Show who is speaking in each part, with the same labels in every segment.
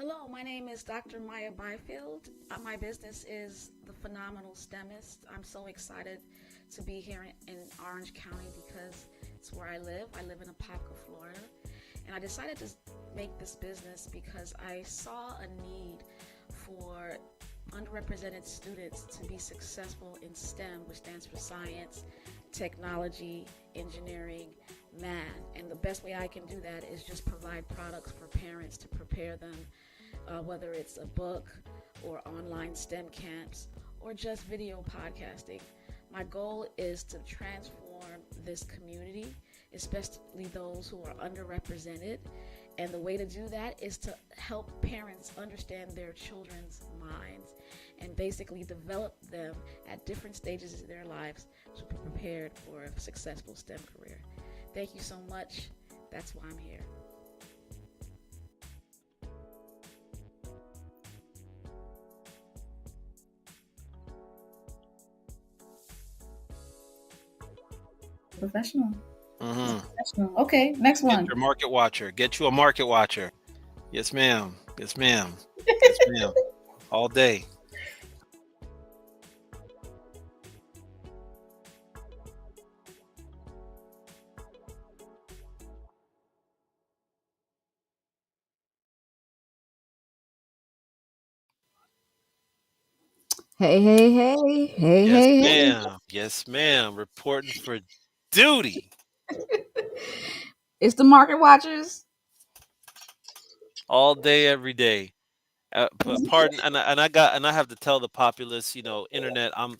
Speaker 1: Hello, my name is Dr. Maya Byfield. My business is the Phenomenal STEMist. I'm so excited to be here in Orange County because it's where I live. I live in Apopka, Florida. And I decided to make this business because I saw a need for underrepresented students to be successful in STEM, which stands for science, technology, engineering, math. And the best way I can do that is just provide products for parents to prepare them, whether it's a book or online STEM camps or just video podcasting. My goal is to transform this community, especially those who are underrepresented. And the way to do that is to help parents understand their children's minds and basically develop them at different stages of their lives to be prepared for a successful STEM career. Thank you so much. That's why I'm here. Professional.
Speaker 2: Hmm.
Speaker 1: Professional. Okay, next
Speaker 2: Get
Speaker 1: one.
Speaker 2: your market watcher. Get you a market watcher. Yes, ma'am. Yes, ma'am. Yes, ma'am. All day.
Speaker 3: Hey, hey, hey, hey,
Speaker 2: Yes,
Speaker 3: hey, hey.
Speaker 2: ma'am. Yes, ma'am. Reporting for duty
Speaker 3: It's the market watchers.
Speaker 2: all day, every day. Pardon, and I have to tell the populace, internet. I'm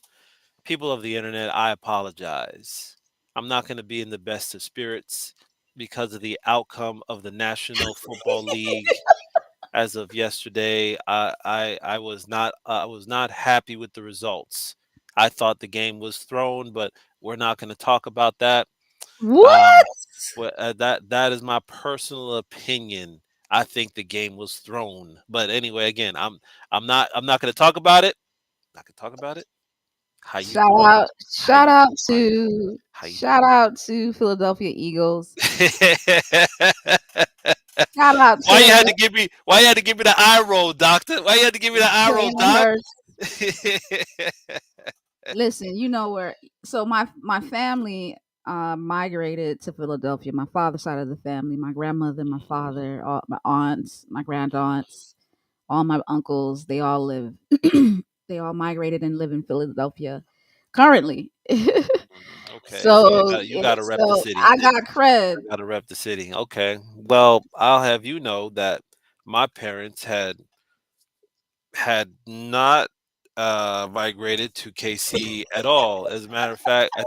Speaker 2: people of the internet. I apologize. I'm not going to be in the best of spirits because of the outcome of the National Football League as of yesterday. I was not happy with the results. I thought the game was thrown, but we're not going to talk about that. Um,
Speaker 3: What?
Speaker 2: that is my personal opinion. I think the game was thrown. But anyway, again, I'm not going to talk about it. Not going to talk about it. How you
Speaker 3: Shout
Speaker 2: doing?
Speaker 3: out,
Speaker 2: How
Speaker 3: shout
Speaker 2: you
Speaker 3: out
Speaker 2: doing, Maya?
Speaker 3: to,
Speaker 2: How you
Speaker 3: shout
Speaker 2: doing?
Speaker 3: out to Philadelphia Eagles. Shout out to
Speaker 2: Why you had to give me the eye roll, doctor? Why you had to give me the eye roll,
Speaker 3: Jalen
Speaker 2: doc?
Speaker 3: Hurts. Listen, you know where. So my family migrated to Philadelphia. My father's side of the family, my grandmother, my father, all, my aunts, my grandaunts, all my uncles. They all live. They all migrated and live in Philadelphia currently.
Speaker 2: Okay, so
Speaker 3: So
Speaker 2: you got to rep the
Speaker 3: so
Speaker 2: city.
Speaker 3: I got cred.
Speaker 2: Got to rep the city. Okay. Well, I'll have you know that my parents had not migrated to KC at all. As a matter of fact, I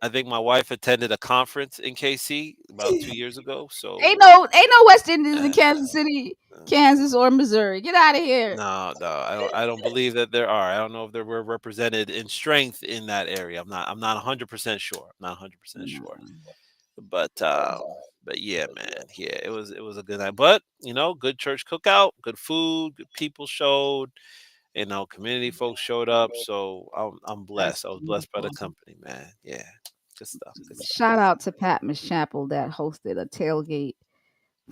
Speaker 2: think my wife attended a conference in KC about 2 years ago. So
Speaker 3: Ain't no West Indies in
Speaker 2: uh,
Speaker 3: Kansas City,
Speaker 2: uh,
Speaker 3: Kansas or Missouri. Get out of here.
Speaker 2: no, no, I don't believe that there are. I don't know if they were represented in strength in that area. I'm not 100% sure. I'm not 100%
Speaker 3: No.
Speaker 2: sure. But but yeah, man, yeah, it was a good night. But good church cookout, good food, good people showed. Community folks showed up. So I'm
Speaker 3: That's
Speaker 2: blessed. I was blessed by the
Speaker 3: beautiful.
Speaker 2: company, man. Yeah, good stuff. Good stuff.
Speaker 3: Shout out to Pat Chapel that hosted a tailgate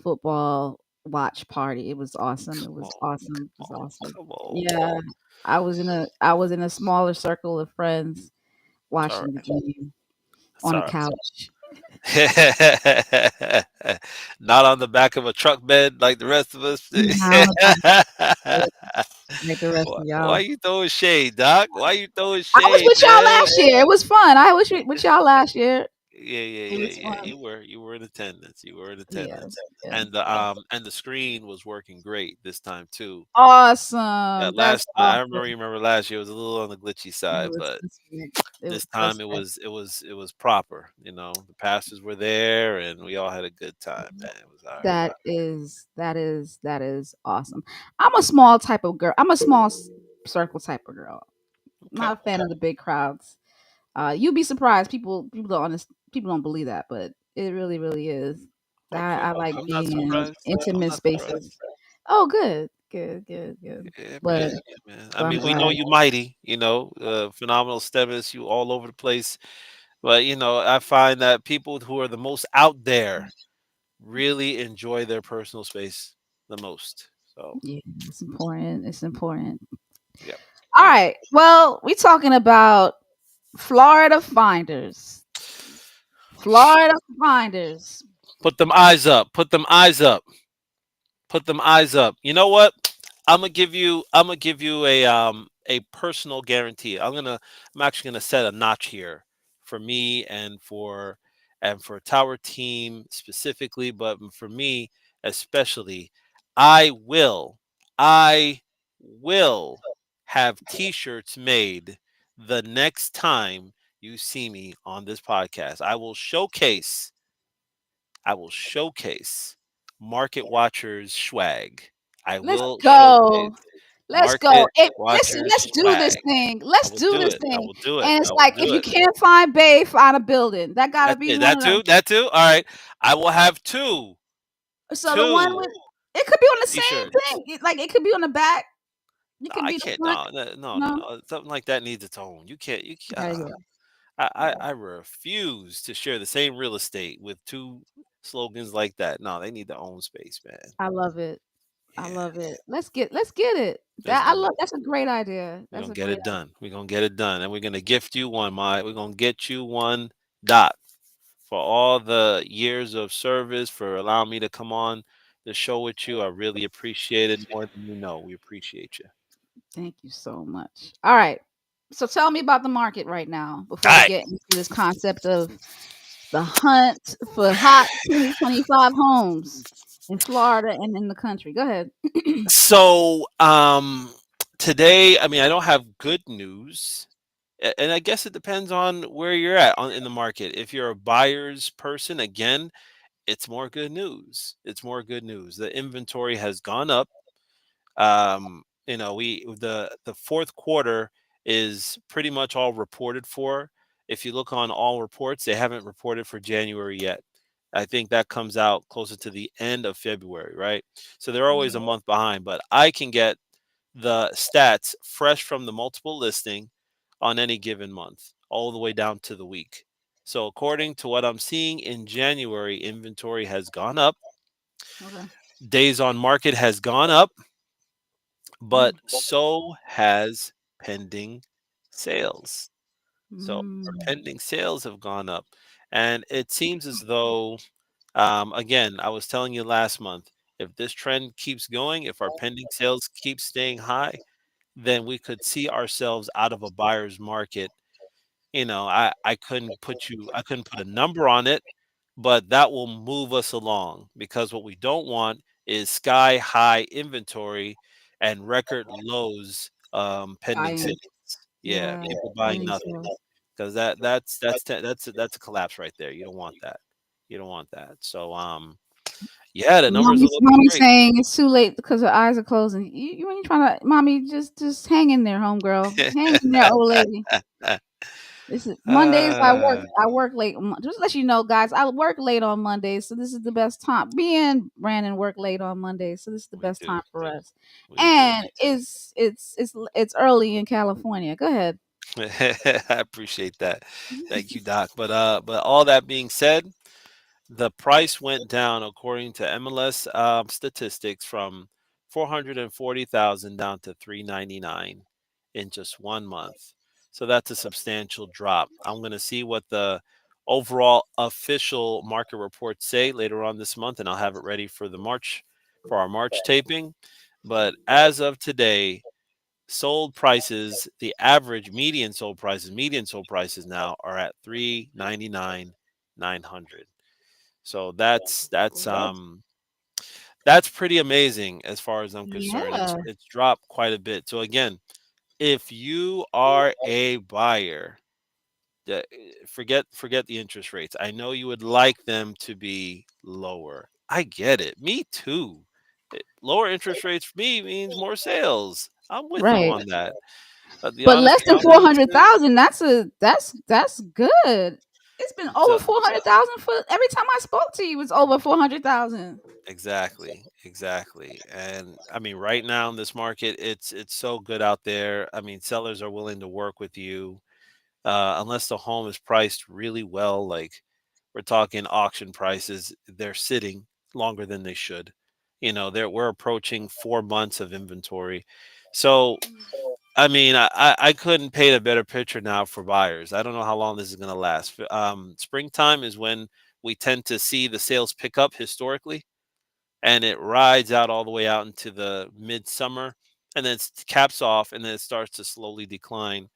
Speaker 3: football watch party. It was awesome. It
Speaker 2: Come
Speaker 3: was
Speaker 2: on,
Speaker 3: awesome. It was
Speaker 2: come on,
Speaker 3: awesome.
Speaker 2: come on.
Speaker 3: Yeah. I was in a smaller circle of friends
Speaker 2: It's all
Speaker 3: watching the
Speaker 2: right.
Speaker 3: game
Speaker 2: It's
Speaker 3: on a
Speaker 2: all
Speaker 3: couch.
Speaker 2: right. Not on the back of a truck bed like the rest of us.
Speaker 3: Not on the back like the rest of
Speaker 2: Why
Speaker 3: y'all.
Speaker 2: you throwing shade, Doc? Why you throwing
Speaker 3: I was
Speaker 2: shade,
Speaker 3: with y'all
Speaker 2: man?
Speaker 3: last year. It was fun. I was with y'all last year.
Speaker 2: Yeah, yeah,
Speaker 3: It
Speaker 2: yeah,
Speaker 3: was
Speaker 2: yeah.
Speaker 3: fun.
Speaker 2: You were in attendance. You were in attendance,
Speaker 3: Yes, yes.
Speaker 2: and the screen was working great this time too. Yeah,
Speaker 3: Awesome. That's
Speaker 2: last time I remember.
Speaker 3: awesome.
Speaker 2: You remember last year it was a little on the glitchy
Speaker 3: It
Speaker 2: side,
Speaker 3: was
Speaker 2: but
Speaker 3: suspect. It was
Speaker 2: this time it
Speaker 3: suspect.
Speaker 2: was it was it was proper. The pastors were there, and we all had a good time. Man, it was all right.
Speaker 3: That is awesome. I'm a small type of girl. I'm a small circle type of girl.
Speaker 2: Okay.
Speaker 3: Not a fan of the big crowds. You'd be surprised. People don't people don't believe that, but it really, really is.
Speaker 2: Okay.
Speaker 3: I like
Speaker 2: I'm not
Speaker 3: being in
Speaker 2: surprised. I'm
Speaker 3: intimate
Speaker 2: not surprised.
Speaker 3: spaces. Oh, good, good, good, good.
Speaker 2: Yeah,
Speaker 3: But
Speaker 2: man. Yeah, man. I
Speaker 3: but I'm
Speaker 2: mean, we
Speaker 3: glad.
Speaker 2: know you mighty. Phenomenal STEMIS. You all over the place. But I find that people who are the most out there really enjoy their personal space. the most. So,
Speaker 3: Yeah, it's important. It's important.
Speaker 2: yep,
Speaker 3: All
Speaker 2: yep.
Speaker 3: right. Well, we talking about Florida finders. Florida finders.
Speaker 2: Put them eyes up. Put them eyes up. Put them eyes up. You know what? I'm gonna give you a personal guarantee. I'm actually gonna set a notch here for me and for Tower Team specifically, but for me especially. I will I will have t-shirts made the next time you see me on this podcast. I will showcase Market Watchers swag. I
Speaker 3: Let's
Speaker 2: will showcase
Speaker 3: go. Let's go.
Speaker 2: Market
Speaker 3: Listen,
Speaker 2: Watchers
Speaker 3: let's do this
Speaker 2: swag.
Speaker 3: thing.
Speaker 2: I
Speaker 3: Let's
Speaker 2: will
Speaker 3: do
Speaker 2: do
Speaker 3: this
Speaker 2: it. I
Speaker 3: thing.
Speaker 2: will do it.
Speaker 3: And
Speaker 2: I
Speaker 3: it's
Speaker 2: will
Speaker 3: like, if
Speaker 2: do
Speaker 3: you
Speaker 2: it.
Speaker 3: can't find Bay, find a building. That gotta
Speaker 2: That's
Speaker 3: be
Speaker 2: it.
Speaker 3: one
Speaker 2: That
Speaker 3: of them.
Speaker 2: too. That too. All right. I will have two
Speaker 3: So the one
Speaker 2: two
Speaker 3: with, it could be on the same
Speaker 2: t-shirts.
Speaker 3: thing. Like, it could be on the back. It could
Speaker 2: I
Speaker 3: be the
Speaker 2: can't.
Speaker 3: front.
Speaker 2: No, no, no, no,
Speaker 3: No,
Speaker 2: no. Something like that needs its own. You can't. You can't.
Speaker 3: gotta go.
Speaker 2: I refuse to share the same real estate with two slogans like that. No, they need their own space, man.
Speaker 3: I love it. I
Speaker 2: Yeah.
Speaker 3: love it. Let's get it.
Speaker 2: Let's
Speaker 3: That I
Speaker 2: do
Speaker 3: love.
Speaker 2: it.
Speaker 3: That's a great idea.
Speaker 2: We're
Speaker 3: That's
Speaker 2: gonna
Speaker 3: a
Speaker 2: get
Speaker 3: great
Speaker 2: it done. We're gonna get it done. And we're gonna gift you one, we're gonna get you one dot for all the years of service, for allowing me to come on the show with you. I really appreciate it more than you know. We appreciate you.
Speaker 3: Thank you so much. All right. So tell me about the market right now
Speaker 2: All
Speaker 3: before we
Speaker 2: right.
Speaker 3: get into this concept of the hunt for hot 2025 homes in Florida and in the country. Go ahead.
Speaker 2: So today, I mean, I don't have good news. And I guess it depends on where you're at in the market. If you're a buyer's person, again, it's more good news. It's more good news. The inventory has gone up. We the fourth quarter is pretty much all reported for. If you look on all reports, they haven't reported for January yet. I think that comes out closer to the end of February, right? So they're always a month behind, but I can get the stats fresh from the multiple listing on any given month, all the way down to the week. So according to what I'm seeing in January, inventory has gone up,
Speaker 3: Okay.
Speaker 2: days on market has gone up, but
Speaker 3: Mm.
Speaker 2: so has pending sales. So our
Speaker 3: Mm.
Speaker 2: pending sales have gone up. And it seems as though, again, I was telling you last month, if this trend keeps going, if our pending sales keep staying high, then we could see ourselves out of a buyer's market. I couldn't put a number on it, but that will move us along, because what we don't want is sky high inventory and record lows pending
Speaker 3: Buying.
Speaker 2: sales. Yeah,
Speaker 3: Yeah.
Speaker 2: people buying
Speaker 3: Pending
Speaker 2: nothing,
Speaker 3: sales.
Speaker 2: because that's a collapse right there. You don't want that. You don't want that. So yeah, the numbers are looking
Speaker 3: Mommy
Speaker 2: great.
Speaker 3: saying it's too late because her eyes are closing. You ain't trying to, mommy, just hang in there, homegirl. Hang in there, old lady. This is Mondays.
Speaker 2: uh,
Speaker 3: I work late. Just to let you know, guys, I work late on Mondays, so this is the best time. Me and Brandon work late on Mondays, so this is the
Speaker 2: we
Speaker 3: best
Speaker 2: do.
Speaker 3: time for us.
Speaker 2: We do.
Speaker 3: And it's early in California. Go ahead.
Speaker 2: I appreciate that. Thank you, Doc. But all that being said, the price went down according to MLS statistics from 440,000 down to 399 in just 1 month. So that's a substantial drop. I'm going to see what the overall official market reports say later on this month, and I'll have it ready for our March taping. But as of today, sold prices, the average median sold prices now are at 399 900. So that's pretty amazing as far as I'm concerned.
Speaker 3: Yeah.
Speaker 2: It's dropped quite a bit. So again, if you are a buyer, forget the interest rates. I know you would like them to be lower. I get it. Me too. Lower interest rates for me means more sales. I'm with them
Speaker 3: Right.
Speaker 2: on that. The
Speaker 3: But
Speaker 2: honest
Speaker 3: less
Speaker 2: the
Speaker 3: than
Speaker 2: honest
Speaker 3: four
Speaker 2: answer
Speaker 3: hundred
Speaker 2: is,
Speaker 3: thousand. That's good. It's been over
Speaker 2: so
Speaker 3: 400,000 for every time I spoke to you. It's over 400,000.
Speaker 2: exactly, exactly. And I mean, right now in this market, it's so good out there. I mean, sellers are willing to work with you, unless the home is priced really well. Like we're talking auction prices, they're sitting longer than they should. There we're approaching 4 months of inventory. So I mean, I couldn't paint a better picture now for buyers. I don't know how long this is going to last. Springtime is when we tend to see the sales pick up historically, and it rides out all the way out into the midsummer, and then it caps off, and then it starts to slowly decline,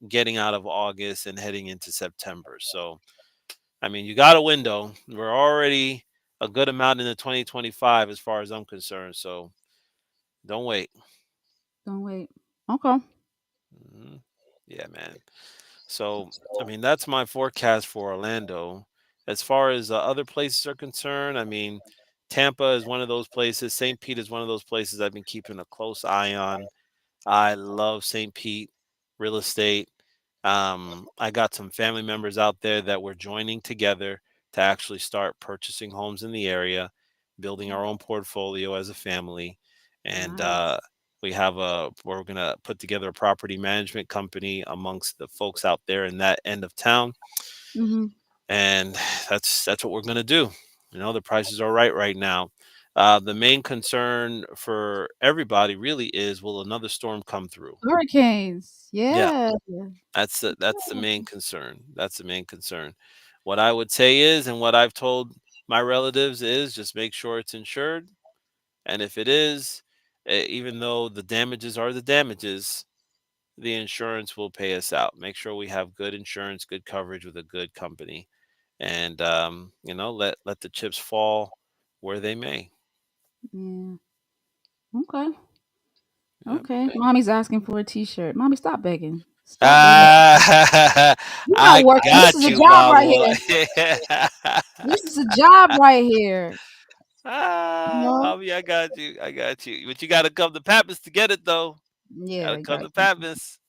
Speaker 2: getting out of August and heading into September. So, I mean, you got a window. We're already a good amount into 2025 as far as I'm concerned. So, don't wait.
Speaker 3: Don't wait. Okay.
Speaker 2: Mhm. Yeah, man. So, I mean, that's my forecast for Orlando. As far as other places are concerned, I mean, Tampa is one of those places. St. Pete is one of those places I've been keeping a close eye on. I love St. Pete real estate. I got some family members out there that we're joining together to actually start purchasing homes in the area, building our own portfolio as a family. And
Speaker 3: Nice.
Speaker 2: we're going to put together a property management company amongst the folks out there in that end of town.
Speaker 3: Mhm.
Speaker 2: And that's what we're going to do. The prices are right now. The main concern for everybody really is, will another storm come through?
Speaker 3: Hurricanes.
Speaker 2: Yeah,
Speaker 3: Yeah.
Speaker 2: that's the main concern. That's the main concern. What I would say is, and what I've told my relatives is, just make sure it's insured. And if it is, even though the damages are the damages, the insurance will pay us out. Make sure we have good insurance, good coverage with a good company, and let the chips fall where they may.
Speaker 3: Yeah. Okay.
Speaker 2: Yep.
Speaker 3: Okay. Mommy's asking for a T-shirt. Mommy, stop begging. Stop begging.
Speaker 2: Ah,
Speaker 3: You're not
Speaker 2: I
Speaker 3: working. This is
Speaker 2: got
Speaker 3: a
Speaker 2: you,
Speaker 3: job right
Speaker 2: mama.
Speaker 3: here. This is a job right here. No.
Speaker 2: Mommy, I got you. I got you. But you got to come to Pappas to get it, though. Got
Speaker 3: Yeah.
Speaker 2: to
Speaker 3: You
Speaker 2: come
Speaker 3: gotta
Speaker 2: to
Speaker 3: come.
Speaker 2: Pappas.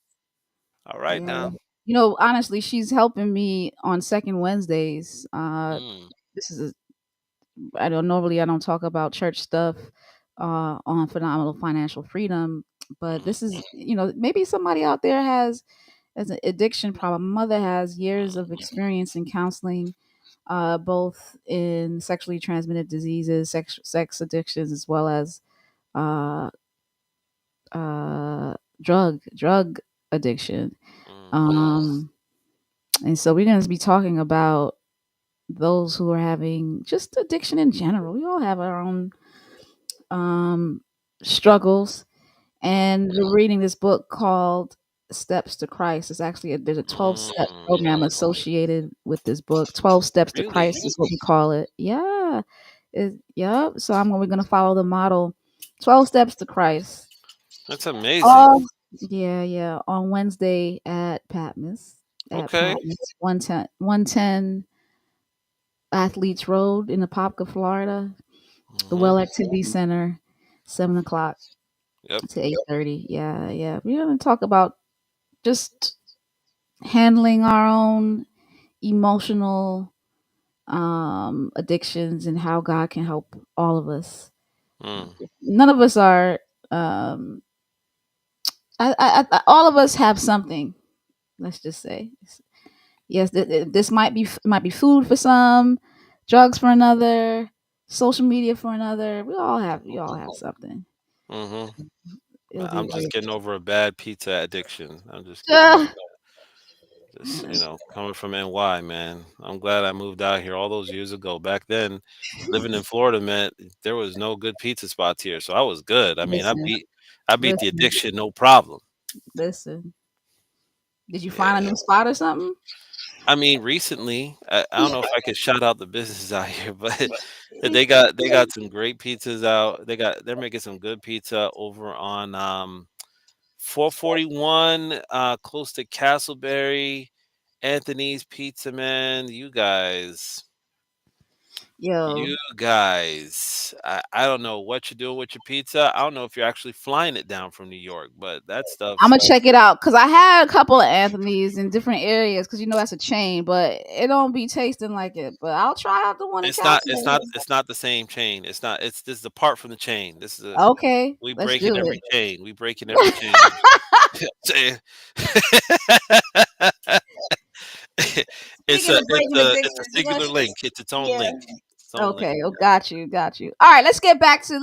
Speaker 2: All right,
Speaker 3: Yeah.
Speaker 2: now.
Speaker 3: Honestly, she's helping me on second Wednesdays.
Speaker 2: Mm,
Speaker 3: This is I don't talk about church stuff on phenomenal financial freedom, but
Speaker 2: mm,
Speaker 3: this is maybe somebody out there has an addiction problem. My mother has years of
Speaker 2: mm,
Speaker 3: experience in counseling, both in sexually transmitted diseases, sex addictions, as well as uh, uh, drug addiction.
Speaker 2: mm-hmm,
Speaker 3: Um, and so we're going to be talking about those who are having just addiction in general. We all have our own um, struggles, and we're reading this book called Steps to Christ. There's a 12-step
Speaker 2: mm.
Speaker 3: program associated with this book. 12 Steps to
Speaker 2: Really?
Speaker 3: Christ is what we call it. Yeah. Yeah. So we're gonna follow the model. 12 Steps to Christ.
Speaker 2: That's amazing.
Speaker 3: Oh yeah, yeah. On Wednesday at Patmos. At
Speaker 2: Okay.
Speaker 3: Patmos. 110 Athletes Road in Apopka, Florida. The
Speaker 2: Mm-hmm.
Speaker 3: Well Activity Center, 7 o'clock
Speaker 2: Yep.
Speaker 3: to 8:30. Yeah, yeah. We're gonna talk about just handling our own emotional addictions and how God can help all of us.
Speaker 2: Mm,
Speaker 3: None of us are um all of us have something. Let's just say, yes, this might be food for some, drugs for another, social media for another. We all have something.
Speaker 2: mm-hmm.
Speaker 3: It'll be a
Speaker 2: I'm just
Speaker 3: great.
Speaker 2: getting over a bad pizza addiction. I'm just getting over
Speaker 3: Ah,
Speaker 2: this, coming from NY, man. I'm glad I moved out here all those years ago. Back then, living in Florida meant there was no good pizza spots here, so I was good. I mean,
Speaker 3: listen,
Speaker 2: I beat the
Speaker 3: listen,
Speaker 2: addiction, no problem.
Speaker 3: listen. Did you find a
Speaker 2: Yeah.
Speaker 3: new spot or something?
Speaker 2: I mean, recently, I don't know if I could shout out the businesses out here, but they got some great pizzas out. They're making some good pizza over on 441, close to Castleberry. Anthony's Pizza, man.
Speaker 3: Yo,
Speaker 2: You guys, I don't know what you're doing with your pizza. I don't know if you're actually flying it down from New York, but that
Speaker 3: I'm
Speaker 2: stuff,
Speaker 3: gonna check it out because I had a couple of Anthony's in different areas because that's a chain, but it don't be tasting like it. But I'll try out the one in
Speaker 2: it's not it's not
Speaker 3: Castleberry.
Speaker 2: it's not the same chain. It's not it's This is apart from the chain.
Speaker 3: Okay,
Speaker 2: We
Speaker 3: let's
Speaker 2: breaking
Speaker 3: do
Speaker 2: every
Speaker 3: it.
Speaker 2: chain. We breaking every chain. Saying- it's
Speaker 3: Speaking
Speaker 2: a
Speaker 3: of
Speaker 2: it's
Speaker 3: breaking
Speaker 2: a it's a
Speaker 3: addictions,
Speaker 2: singular link. It's its own
Speaker 3: yeah,
Speaker 2: link. It's on LinkedIn.
Speaker 3: Okay, oh, got you, got you. All right, let's get back to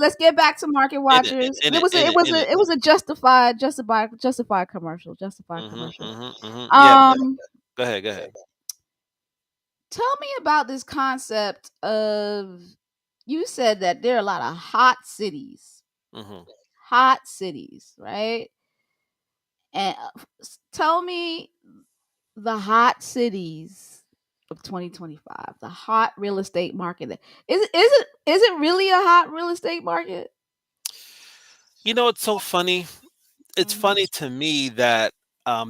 Speaker 3: Market
Speaker 2: In it,
Speaker 3: Watchers.
Speaker 2: in
Speaker 3: It
Speaker 2: it,
Speaker 3: was a,
Speaker 2: in
Speaker 3: it
Speaker 2: it,
Speaker 3: was
Speaker 2: in it.
Speaker 3: a it was a justified commercial, justified
Speaker 2: Mhm,
Speaker 3: commercial.
Speaker 2: mhm, mhm. Yeah, but
Speaker 3: Um,
Speaker 2: go ahead, go ahead.
Speaker 3: tell me about this concept of, you said that there are a lot of
Speaker 2: Mhm.
Speaker 3: hot cities, right? And tell me the hot cities of 2025, the hot real estate market. Is it really a hot real estate market?
Speaker 2: You know, it's so funny. It's
Speaker 3: Mhm.
Speaker 2: funny to me that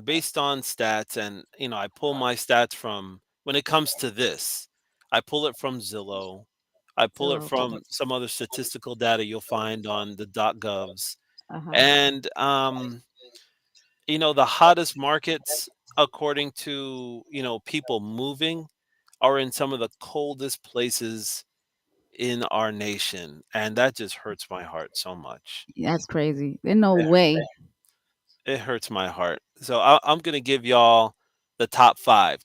Speaker 2: based on stats, and I pull my stats from when it comes to this. I pull it from Zillow. I pull it
Speaker 3: So,
Speaker 2: from some other statistical data you'll find on the .govs,
Speaker 3: uh-huh.
Speaker 2: and the hottest markets according to people moving are in some of the coldest places in our nation, and that just hurts my heart so much.
Speaker 3: That's crazy. There's no
Speaker 2: It,
Speaker 3: way.
Speaker 2: it hurts my heart. So I'm gonna give y'all the top five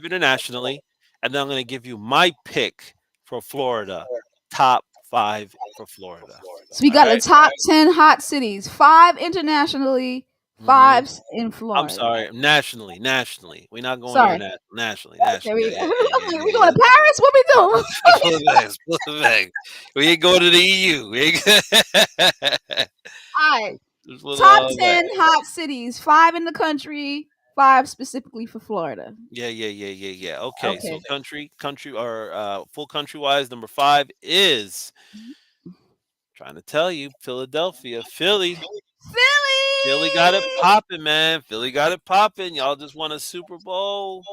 Speaker 2: internationally, and then I'm gonna give you my pick for Florida, top five for Florida.
Speaker 3: So we
Speaker 2: All
Speaker 3: got the
Speaker 2: right.
Speaker 3: top 10 hot cities, five internationally,
Speaker 2: Mm-hmm.
Speaker 3: five in
Speaker 2: I'm
Speaker 3: Florida.
Speaker 2: sorry, nationally. We're not going
Speaker 3: Sorry.
Speaker 2: international. Nationally,
Speaker 3: Okay,
Speaker 2: nationally. Yeah,
Speaker 3: we,
Speaker 2: yeah,
Speaker 3: I'm
Speaker 2: yeah, yeah,
Speaker 3: like, we
Speaker 2: yeah,
Speaker 3: going
Speaker 2: yeah.
Speaker 3: to Paris? What we doing?
Speaker 2: Pull the bags, pull the bag. We ain't going to the EU. We ain't
Speaker 3: All right.
Speaker 2: just pull
Speaker 3: Top
Speaker 2: all back.
Speaker 3: 10 hot cities, five in the country, five specifically for Florida.
Speaker 2: Yeah, yeah, yeah, yeah, yeah. Okay, so
Speaker 3: Okay.
Speaker 2: country or full country wise, number five is trying to tell you, Philadelphia, Philly. Philly got it
Speaker 3: Philly.
Speaker 2: popping, man. Philly got it popping. Y'all just won a Super Bowl.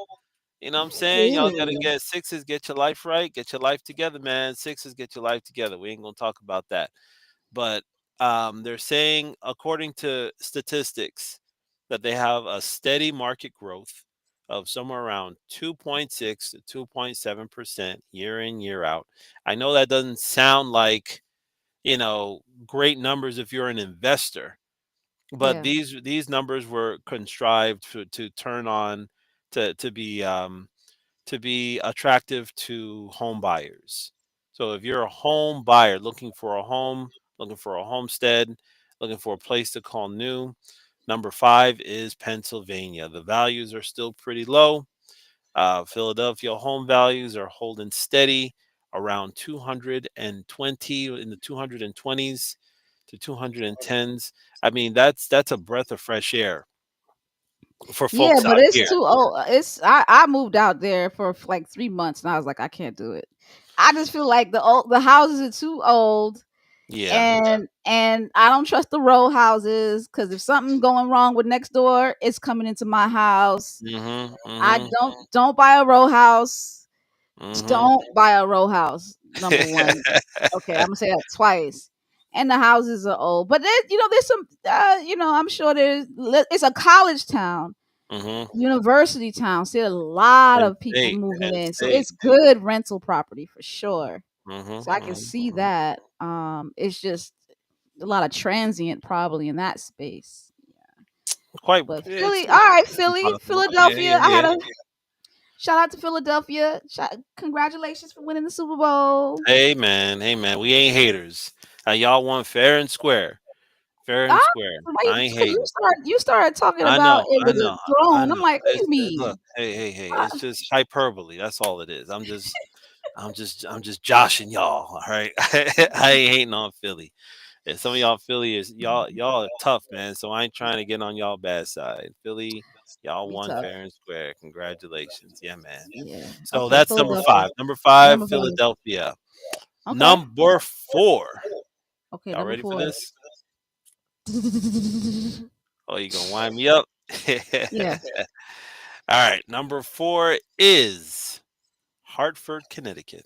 Speaker 2: You know what I'm saying? Y'all got to
Speaker 3: Ooh.
Speaker 2: get sixes, get your life right, get your life together, man. Sixes, get your life together. We ain't gonna talk about that. But they're saying, according to statistics, that they have a steady market growth of somewhere around 2.6 to 2.7% year in, year out. I know that doesn't sound like, great numbers if you're an investor, but
Speaker 3: Yeah.
Speaker 2: these numbers were contrived to turn on to be attractive to home buyers. So if you're a home buyer looking for a home, looking for a homestead, looking for a place to call new, number five is Pennsylvania. The values are still pretty low. Philadelphia home values are holding steady around 220, in the 220s to 210s. I mean, that's a breath of fresh air for
Speaker 3: Yeah,
Speaker 2: folks
Speaker 3: but
Speaker 2: out
Speaker 3: it's
Speaker 2: here.
Speaker 3: too old. I moved out there for like 3 months and I was like, I can't do it. I just feel like the houses are too old,
Speaker 2: Yeah.
Speaker 3: and I don't trust the row houses because if something going wrong with next door, it's coming into my house.
Speaker 2: Mhm.
Speaker 3: I
Speaker 2: Mhm.
Speaker 3: don't buy a row house.
Speaker 2: Mhm.
Speaker 3: Don't buy a row house. Number one. Okay, I'm gonna say that twice. And the houses are old, but there's some. I'm sure it's a college town,
Speaker 2: Mhm.
Speaker 3: university town. See a lot
Speaker 2: Penn
Speaker 3: of people
Speaker 2: State.
Speaker 3: moving
Speaker 2: Penn
Speaker 3: in, so
Speaker 2: State.
Speaker 3: it's good rental property for sure.
Speaker 2: Mhm.
Speaker 3: So I can
Speaker 2: Mhm.
Speaker 3: see
Speaker 2: Mhm.
Speaker 3: that. It's just a lot of transient probably in that space.
Speaker 2: Quite.
Speaker 3: But
Speaker 2: It's
Speaker 3: Philly, all
Speaker 2: it's
Speaker 3: right, Philly,
Speaker 2: possible. Yeah.
Speaker 3: Philadelphia.
Speaker 2: Yeah.
Speaker 3: I had
Speaker 2: Yeah.
Speaker 3: a shout out to Philadelphia. Congratulations for winning the Super Bowl.
Speaker 2: Hey man. Hey man. We ain't haters. Y'all won fair and square. Fair
Speaker 3: Ah,
Speaker 2: and square.
Speaker 3: why
Speaker 2: I ain't
Speaker 3: because
Speaker 2: hating.
Speaker 3: you started talking
Speaker 2: I
Speaker 3: about
Speaker 2: know.
Speaker 3: it
Speaker 2: I
Speaker 3: was a
Speaker 2: know. I
Speaker 3: throne. I'm
Speaker 2: know.
Speaker 3: like, what do
Speaker 2: It's
Speaker 3: you
Speaker 2: look.
Speaker 3: mean?
Speaker 2: Hey. Hey. Hey.
Speaker 3: Uh,
Speaker 2: It's just hyperbole. That's all it is. I'm just joshing y'all. All right. I ain't hating on Philly. Yeah, some of y'all Philly is y'all are tough, man. So I ain't trying to get on y'all bad side. Philly, y'all
Speaker 3: we
Speaker 2: won
Speaker 3: tough.
Speaker 2: fair and square. Congratulations. Yeah, man.
Speaker 3: Yeah.
Speaker 2: So
Speaker 3: Okay,
Speaker 2: that's number
Speaker 3: Philadelphia.
Speaker 2: five. Number five,
Speaker 3: Number five.
Speaker 2: Philadelphia.
Speaker 3: Okay.
Speaker 2: Number four.
Speaker 3: Okay,
Speaker 2: Y'all
Speaker 3: number
Speaker 2: ready for
Speaker 3: four.
Speaker 2: this? Oh, you gonna wind me up?
Speaker 3: Yeah.
Speaker 2: All right. Number four is Hartford, Connecticut.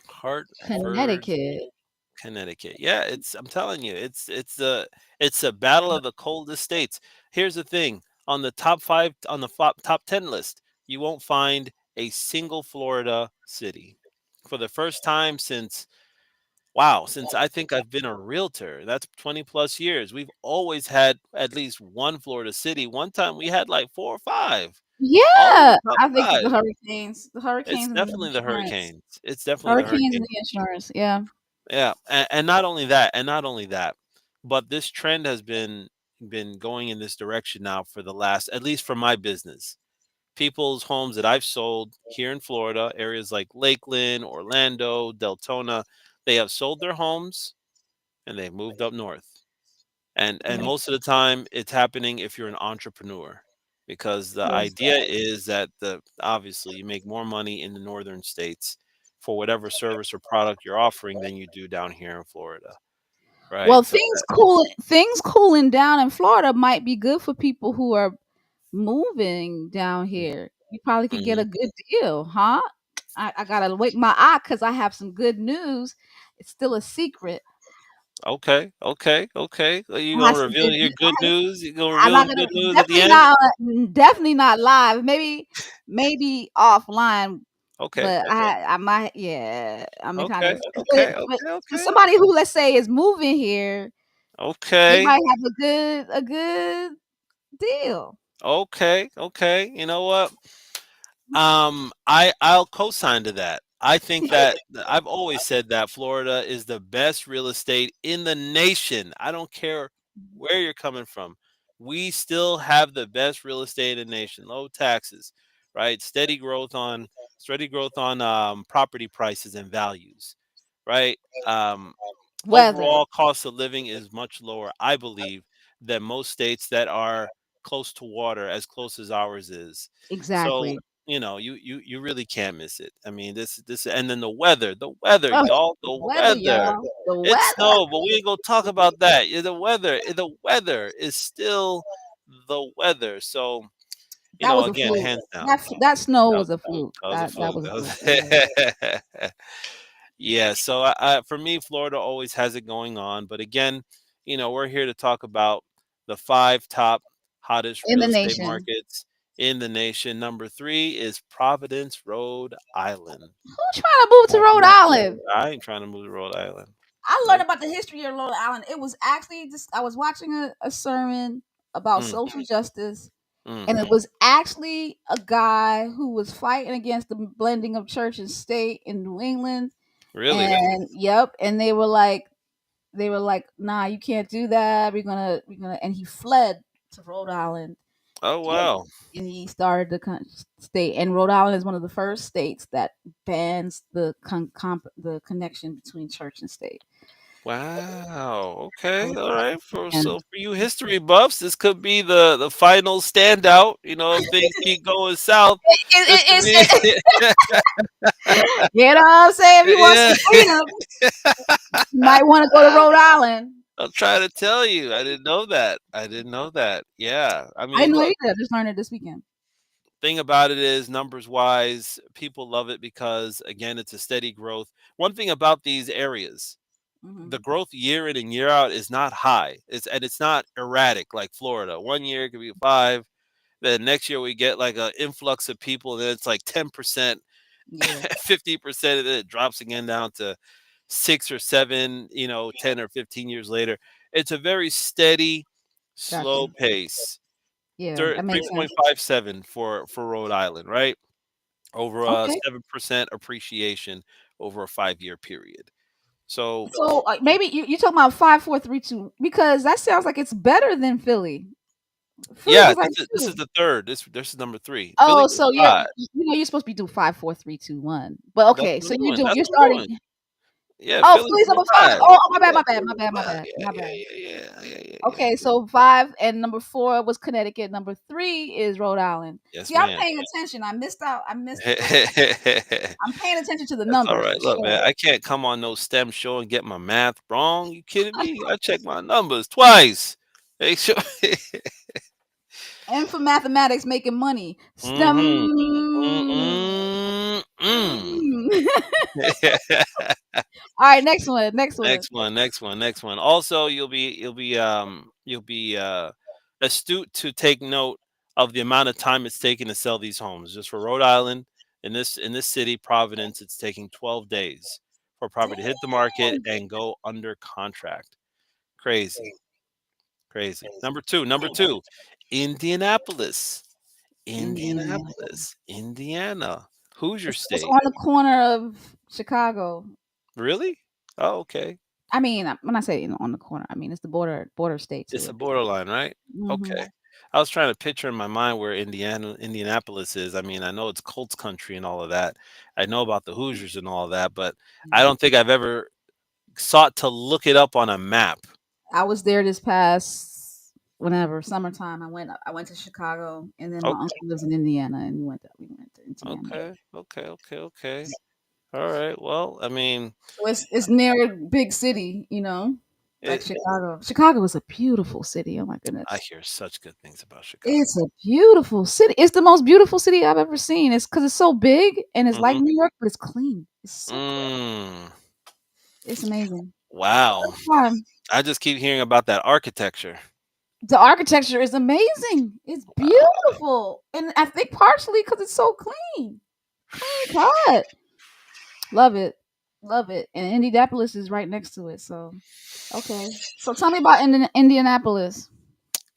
Speaker 2: Hartford,
Speaker 3: Connecticut.
Speaker 2: Connecticut. Yeah, I'm telling you, it's a battle of the coldest states. Here's the thing: on the top five, on the top 10 list, you won't find a single Florida city. For the first time since, wow, since I think I've been a realtor, that's 20 plus years. We've always had at least one Florida city. One time we had like four or five, all in
Speaker 3: Yeah,
Speaker 2: the top
Speaker 3: I think
Speaker 2: five.
Speaker 3: the
Speaker 2: It's
Speaker 3: hurricanes and the
Speaker 2: definitely the
Speaker 3: insurance,
Speaker 2: hurricanes. It's definitely the
Speaker 3: hurricanes and
Speaker 2: hurricanes.
Speaker 3: the insurance. Yeah,
Speaker 2: Yeah, and not only that, but this trend has been going in this direction now for the last, at least for my business. People's homes that I've sold here in Florida, areas like Lakeland, Orlando, Deltona, they have sold their homes and they've moved up north. And
Speaker 3: yeah.
Speaker 2: most of the time it's happening if you're an entrepreneur, because the
Speaker 3: Yes.
Speaker 2: idea is that the obviously you make more money in the northern states for whatever service or product you're offering than you do down here in Florida,
Speaker 3: Well,
Speaker 2: right? So
Speaker 3: things cooling down in Florida might be good for people who are moving down here. You probably could get
Speaker 2: mhm.
Speaker 3: a good deal, huh? I gotta wake my eye because I have some good news. It's still a secret.
Speaker 2: Okay, okay, okay. You
Speaker 3: I have
Speaker 2: gonna
Speaker 3: some
Speaker 2: reveal
Speaker 3: good.
Speaker 2: your good news? You gonna
Speaker 3: I'm
Speaker 2: reveal
Speaker 3: not
Speaker 2: the
Speaker 3: gonna
Speaker 2: good news at the end?
Speaker 3: definitely not live. Maybe offline,
Speaker 2: Okay,
Speaker 3: but
Speaker 2: okay,
Speaker 3: I might, yeah. I mean, kind
Speaker 2: okay,
Speaker 3: of.
Speaker 2: okay,
Speaker 3: But
Speaker 2: okay,
Speaker 3: for
Speaker 2: okay,
Speaker 3: somebody who, let's say, is moving here, they
Speaker 2: okay,
Speaker 3: might have a good deal.
Speaker 2: okay, okay. You know what? I'll co-sign to that. I think that I've always said that Florida is the best real estate in the nation. I don't care where you're coming from. We still have the best real estate in the nation. Low taxes, right? Steady growth on property prices and values, right? Um,
Speaker 3: Weather,
Speaker 2: Overall cost of living is much lower, I believe, than most states that are close to water, as close as ours is. So,
Speaker 3: exactly.
Speaker 2: you really can't miss it. I mean, this and then the weather,
Speaker 3: Oh,
Speaker 2: y'all,
Speaker 3: the
Speaker 2: the
Speaker 3: weather,
Speaker 2: weather.
Speaker 3: y'all. The
Speaker 2: It
Speaker 3: weather.
Speaker 2: snowed, but we ain't gonna talk about that. Yeah, the weather is still the weather. So,
Speaker 3: That was a
Speaker 2: again,
Speaker 3: fluke.
Speaker 2: hands down.
Speaker 3: That snow
Speaker 2: That was
Speaker 3: was a fluke.
Speaker 2: that was a
Speaker 3: That
Speaker 2: fluke.
Speaker 3: was a fluke. Yeah.
Speaker 2: That was Yeah, so for me, Florida always has it going on. But again, we're here to talk about the five top hottest
Speaker 3: In
Speaker 2: real
Speaker 3: the
Speaker 2: estate
Speaker 3: nation.
Speaker 2: markets in the nation. Number three is Providence, Rhode Island.
Speaker 3: Who trying to move to Rhode Island?
Speaker 2: I ain't trying to move to Rhode Island.
Speaker 3: I learned
Speaker 2: Nope.
Speaker 3: about the history of Rhode Island. It was actually just I was watching a sermon about
Speaker 2: Mm,
Speaker 3: social justice,
Speaker 2: mm.
Speaker 3: and it was actually a guy who was fighting against the blending of church and state in New England.
Speaker 2: Really?
Speaker 3: And yep, and they were like, nah, you can't do that. We're gonna, and he fled to Rhode Island,
Speaker 2: Oh
Speaker 3: and,
Speaker 2: wow.
Speaker 3: and he started the state. And Rhode Island is one of the first states that bans the connection between church and state.
Speaker 2: Wow. Okay. All right.
Speaker 3: And
Speaker 2: So for you history buffs, this could be the final standout. If things keep going south, this could be.
Speaker 3: you know what I'm saying? If you want
Speaker 2: Yeah.
Speaker 3: some freedom, you might want to go to Rhode Island.
Speaker 2: I'm trying to tell you. I didn't know that. I didn't know that. Yeah. I
Speaker 3: I
Speaker 2: mean,
Speaker 3: didn't know
Speaker 2: look,
Speaker 3: either. I just learned it this weekend.
Speaker 2: thing about it is numbers wise, people love it because again, it's a steady growth. One thing about these areas,
Speaker 3: Hmm.
Speaker 2: the growth year in and year out is not high. It's not erratic like Florida. One year it could be five. Then next year we get like an influx of people, and then it's like 10%,
Speaker 3: Yeah,
Speaker 2: 50%, and then it drops again down to 6 or 7, 10 or 15 years later. It's a very steady,
Speaker 3: gotcha.
Speaker 2: slow pace.
Speaker 3: Yeah, that makes sense.
Speaker 2: 3.57 for Rhode Island, right? Over a
Speaker 3: Okay.
Speaker 2: 7% appreciation over a 5-year period. So
Speaker 3: So maybe you talking about 5, 4, 3, 2 because that sounds like it's better than Philly. Philly
Speaker 2: yeah,
Speaker 3: was like
Speaker 2: this is
Speaker 3: two.
Speaker 2: the third. This is number three. Philly
Speaker 3: Oh,
Speaker 2: was
Speaker 3: so yeah,
Speaker 2: five.
Speaker 3: you're supposed to be doing 5, 4, 3, 2, 1. But
Speaker 2: That's
Speaker 3: okay,
Speaker 2: what
Speaker 3: so
Speaker 2: I'm doing. That's
Speaker 3: you're
Speaker 2: what I'm
Speaker 3: starting.
Speaker 2: doing. Yeah,
Speaker 3: Oh,
Speaker 2: Philly's
Speaker 3: Philly's
Speaker 2: number
Speaker 3: number five.
Speaker 2: five.
Speaker 3: Oh, my bad,
Speaker 2: Yeah,
Speaker 3: my bad, my
Speaker 2: Philly's
Speaker 3: bad, my
Speaker 2: number five.
Speaker 3: bad,
Speaker 2: Yeah,
Speaker 3: my
Speaker 2: yeah,
Speaker 3: bad.
Speaker 2: yeah, yeah, yeah, yeah,
Speaker 3: Okay, so 5 and number 4 was Connecticut. Number 3 is Rhode Island.
Speaker 2: yes,
Speaker 3: See, I'm
Speaker 2: ma'am.
Speaker 3: paying attention. I missed out. I missed.
Speaker 2: That's
Speaker 3: I'm paying attention to the
Speaker 2: all
Speaker 3: numbers
Speaker 2: right.
Speaker 3: for
Speaker 2: Look, man,
Speaker 3: sure.
Speaker 2: I can't come on no STEM show and get my math wrong. You kidding me? I check my numbers twice. Make sure.
Speaker 3: And for mathematics, making money.
Speaker 2: Mm-hmm.
Speaker 3: STEM.
Speaker 2: Mm-mm-mm.
Speaker 3: All right, next one. Next one.
Speaker 2: Next one. Also, you'll be astute to take note of the amount of time it's taking to sell these homes. Just for Rhode Island, in this city, Providence, it's taking 12 days for a property to hit the market and go under contract. Crazy, crazy. Number two, Indianapolis,
Speaker 3: Indiana.
Speaker 2: Indiana. Who's your
Speaker 3: It's
Speaker 2: state?
Speaker 3: on the corner of Chicago.
Speaker 2: Really? Oh, okay.
Speaker 3: I mean, when I say on the corner, I mean it's the border state to
Speaker 2: It's a
Speaker 3: it.
Speaker 2: borderline, right?
Speaker 3: Hmm.
Speaker 2: Okay. I was trying to picture in my mind where Indianapolis is. I mean, I know it's Colts country and all of that. I know about the Hoosiers and all of that, but I don't think I've ever sought to look it up on a map.
Speaker 3: I was there this past whenever summertime. I went to Chicago, and then my
Speaker 2: Okay.
Speaker 3: uncle lives in Indiana, and we went to Indiana.
Speaker 2: Okay. All right. Well, I mean,
Speaker 3: So it's near a big city, like
Speaker 2: it,
Speaker 3: Chicago. Chicago is a beautiful city. Oh my
Speaker 2: I
Speaker 3: goodness.
Speaker 2: hear such good things about Chicago.
Speaker 3: It's a beautiful city. It's the most beautiful city I've ever seen. It's because it's so big and it's like
Speaker 2: Hmm.
Speaker 3: New York, but it's clean. It's so clean.
Speaker 2: Mm,
Speaker 3: It's amazing.
Speaker 2: wow.
Speaker 3: Fun.
Speaker 2: I just keep hearing about that architecture.
Speaker 3: The architecture is amazing. It's
Speaker 2: Wow.
Speaker 3: beautiful, and I think partially because it's so clean, clean cut. Love it, love it. And Indianapolis is right next to it. So, okay. So tell me about Indianapolis.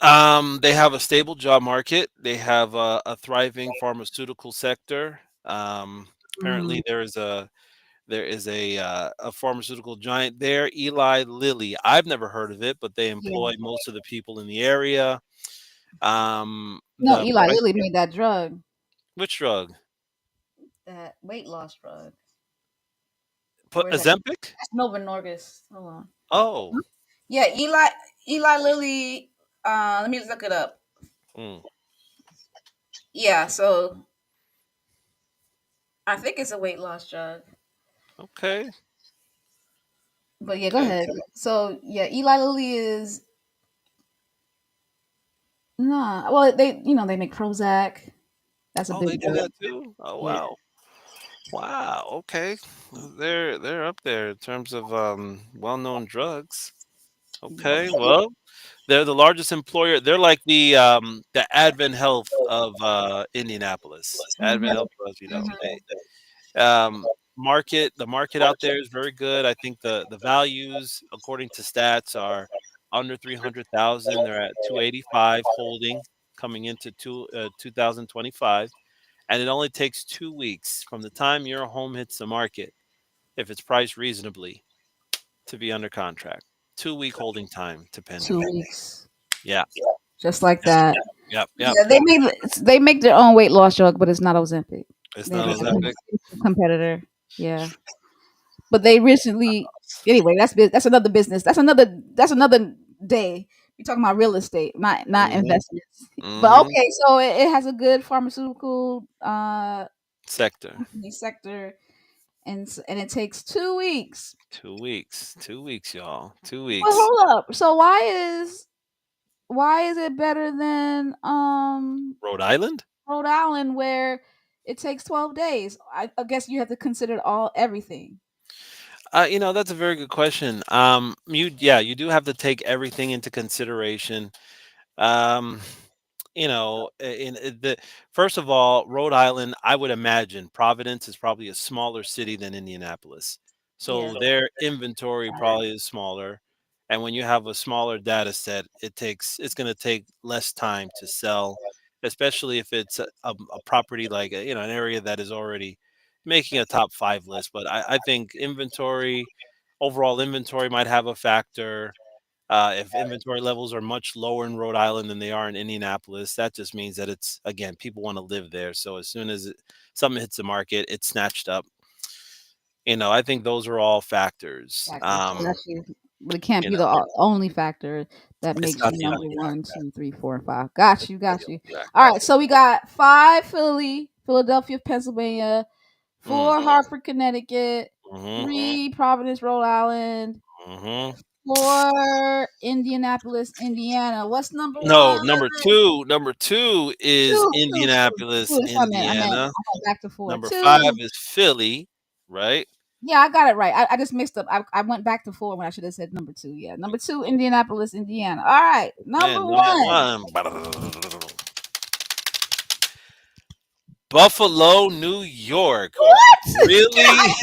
Speaker 2: They have a stable job market. They have a thriving pharmaceutical sector.
Speaker 3: Mm,
Speaker 2: Apparently, there is a pharmaceutical giant there, Eli Lilly. I've never heard of it, but they
Speaker 3: yeah.
Speaker 2: employ most of the people in the area.
Speaker 3: No,
Speaker 2: The
Speaker 3: Eli
Speaker 2: price.
Speaker 3: Lilly made that drug,
Speaker 2: Which drug?
Speaker 3: that weight loss drug.
Speaker 2: Put
Speaker 3: Or is that
Speaker 2: Ozempic?
Speaker 3: that's Nova Nordisk? Hold on.
Speaker 2: Oh.
Speaker 3: Yeah, Eli Lilly. Let me look it up.
Speaker 2: Mm,
Speaker 3: Yeah, so I think it's a weight loss drug.
Speaker 2: okay.
Speaker 3: But yeah, go
Speaker 2: Okay.
Speaker 3: ahead. So yeah, Eli Lilly is nah. Well, they make Prozac. That's a
Speaker 2: Oh,
Speaker 3: big
Speaker 2: they do
Speaker 3: drug.
Speaker 2: that too. Oh,
Speaker 3: Yeah.
Speaker 2: wow. Wow. Okay. They're up there in terms of well-known drugs. Okay. Well, they're the largest employer. They're like the Advent Health of Indianapolis. Advent
Speaker 3: Mm-hmm.
Speaker 2: Health was, um the market out there is very good. I think the values according to stats are under 300,000. They're at 285 holding coming into 2025, and it only takes 2 weeks from the time your home hits the market if it's priced reasonably to be under contract. 2-week holding time
Speaker 3: Two
Speaker 2: depending.
Speaker 3: weeks,
Speaker 2: Yeah.
Speaker 3: just like
Speaker 2: Yep.
Speaker 3: that.
Speaker 2: Yep.
Speaker 3: Yeah, they make their own weight loss drug, but it's not Ozempic.
Speaker 2: It's
Speaker 3: They have
Speaker 2: not Ozempic.
Speaker 3: a competitor. Yeah, but they recently. Anyway, that's another business. That's another day. We're talking about real estate, not
Speaker 2: Mhm.
Speaker 3: investments. But
Speaker 2: Mhm.
Speaker 3: okay, so it has a good pharmaceutical
Speaker 2: Sector.
Speaker 3: company sector, and it takes 2 weeks.
Speaker 2: 2 weeks. 2 weeks, y'all. 2
Speaker 3: Well,
Speaker 2: weeks.
Speaker 3: hold up. So why is it better than
Speaker 2: Rhode Island?
Speaker 3: Rhode Island where it takes 12 days? I guess you have to consider everything.
Speaker 2: That's a very good question. You do have to take everything into consideration. Um, the first of all, Rhode Island, I would imagine Providence is probably a smaller city than Indianapolis,
Speaker 3: Yeah.
Speaker 2: so their inventory probably is smaller. And when you have a smaller data set, it's going to take less time to sell, especially if it's a property like an area that is already making a top five list. But I think overall inventory might have a factor. If inventory levels are much lower in Rhode Island than they are in Indianapolis, that just means that it's again people want to live there. So as soon as something hits the market, it's snatched up. I think those are all factors.
Speaker 3: Factors. So that's you. But it can't
Speaker 2: You
Speaker 3: be
Speaker 2: know,
Speaker 3: the only factor that
Speaker 2: it's
Speaker 3: makes
Speaker 2: not
Speaker 3: you
Speaker 2: the
Speaker 3: number
Speaker 2: only
Speaker 3: one,
Speaker 2: factor.
Speaker 3: 2, 3, 4, and 5. Got
Speaker 2: It's
Speaker 3: you,
Speaker 2: not
Speaker 3: got
Speaker 2: the
Speaker 3: you.
Speaker 2: only
Speaker 3: All
Speaker 2: factor.
Speaker 3: right, so we got 5 Philadelphia, Pennsylvania,
Speaker 2: Mm,
Speaker 3: 4 Hartford, Connecticut,
Speaker 2: mm-hmm,
Speaker 3: 3 Providence, Rhode Island,
Speaker 2: mm-hmm.
Speaker 3: 4 Indianapolis, Indiana. What's number
Speaker 2: No,
Speaker 3: 1?
Speaker 2: number two is
Speaker 3: Two.
Speaker 2: Indianapolis,
Speaker 3: That's what
Speaker 2: Indiana.
Speaker 3: I went back to 4.
Speaker 2: Number five
Speaker 3: 2.
Speaker 2: is Philly, right?
Speaker 3: Yeah, I got it right. I just mixed up. I went back to 4 when I should have said number 2. Yeah, number 2, Indianapolis, Indiana. All right, number
Speaker 2: And number
Speaker 3: 1.
Speaker 2: one. Buffalo, New York.
Speaker 3: What?
Speaker 2: Really?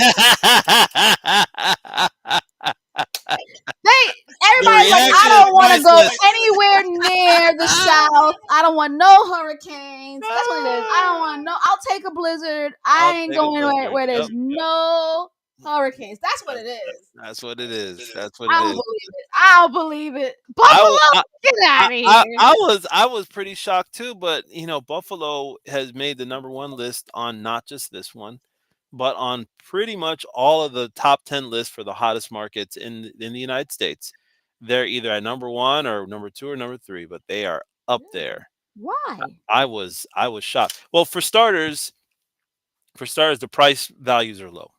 Speaker 3: They
Speaker 2: The
Speaker 3: everybody's like, I
Speaker 2: reaction is
Speaker 3: don't want to go
Speaker 2: priceless.
Speaker 3: anywhere near the South. I don't want no hurricanes. That's what it is. I don't want no. I'll take a blizzard.
Speaker 2: I'll
Speaker 3: I ain't
Speaker 2: take a
Speaker 3: going where,
Speaker 2: blizzard.
Speaker 3: where
Speaker 2: Yep.
Speaker 3: there's no hurricanes. That's what
Speaker 2: That,
Speaker 3: it is.
Speaker 2: that's what it is. That's what it
Speaker 3: I'll
Speaker 2: is.
Speaker 3: believe it. I'll believe it.
Speaker 2: I, w-
Speaker 3: Buffalo,
Speaker 2: I,
Speaker 3: get out of here.
Speaker 2: I was pretty shocked too, but Buffalo has made the number one list on not just this one, but on pretty much all of the top 10 lists for the hottest markets in the United States. They're either at number one or number two or number three, but they are up
Speaker 3: Really?
Speaker 2: there.
Speaker 3: Why?
Speaker 2: I was shocked. Well, for starters, the price values are low.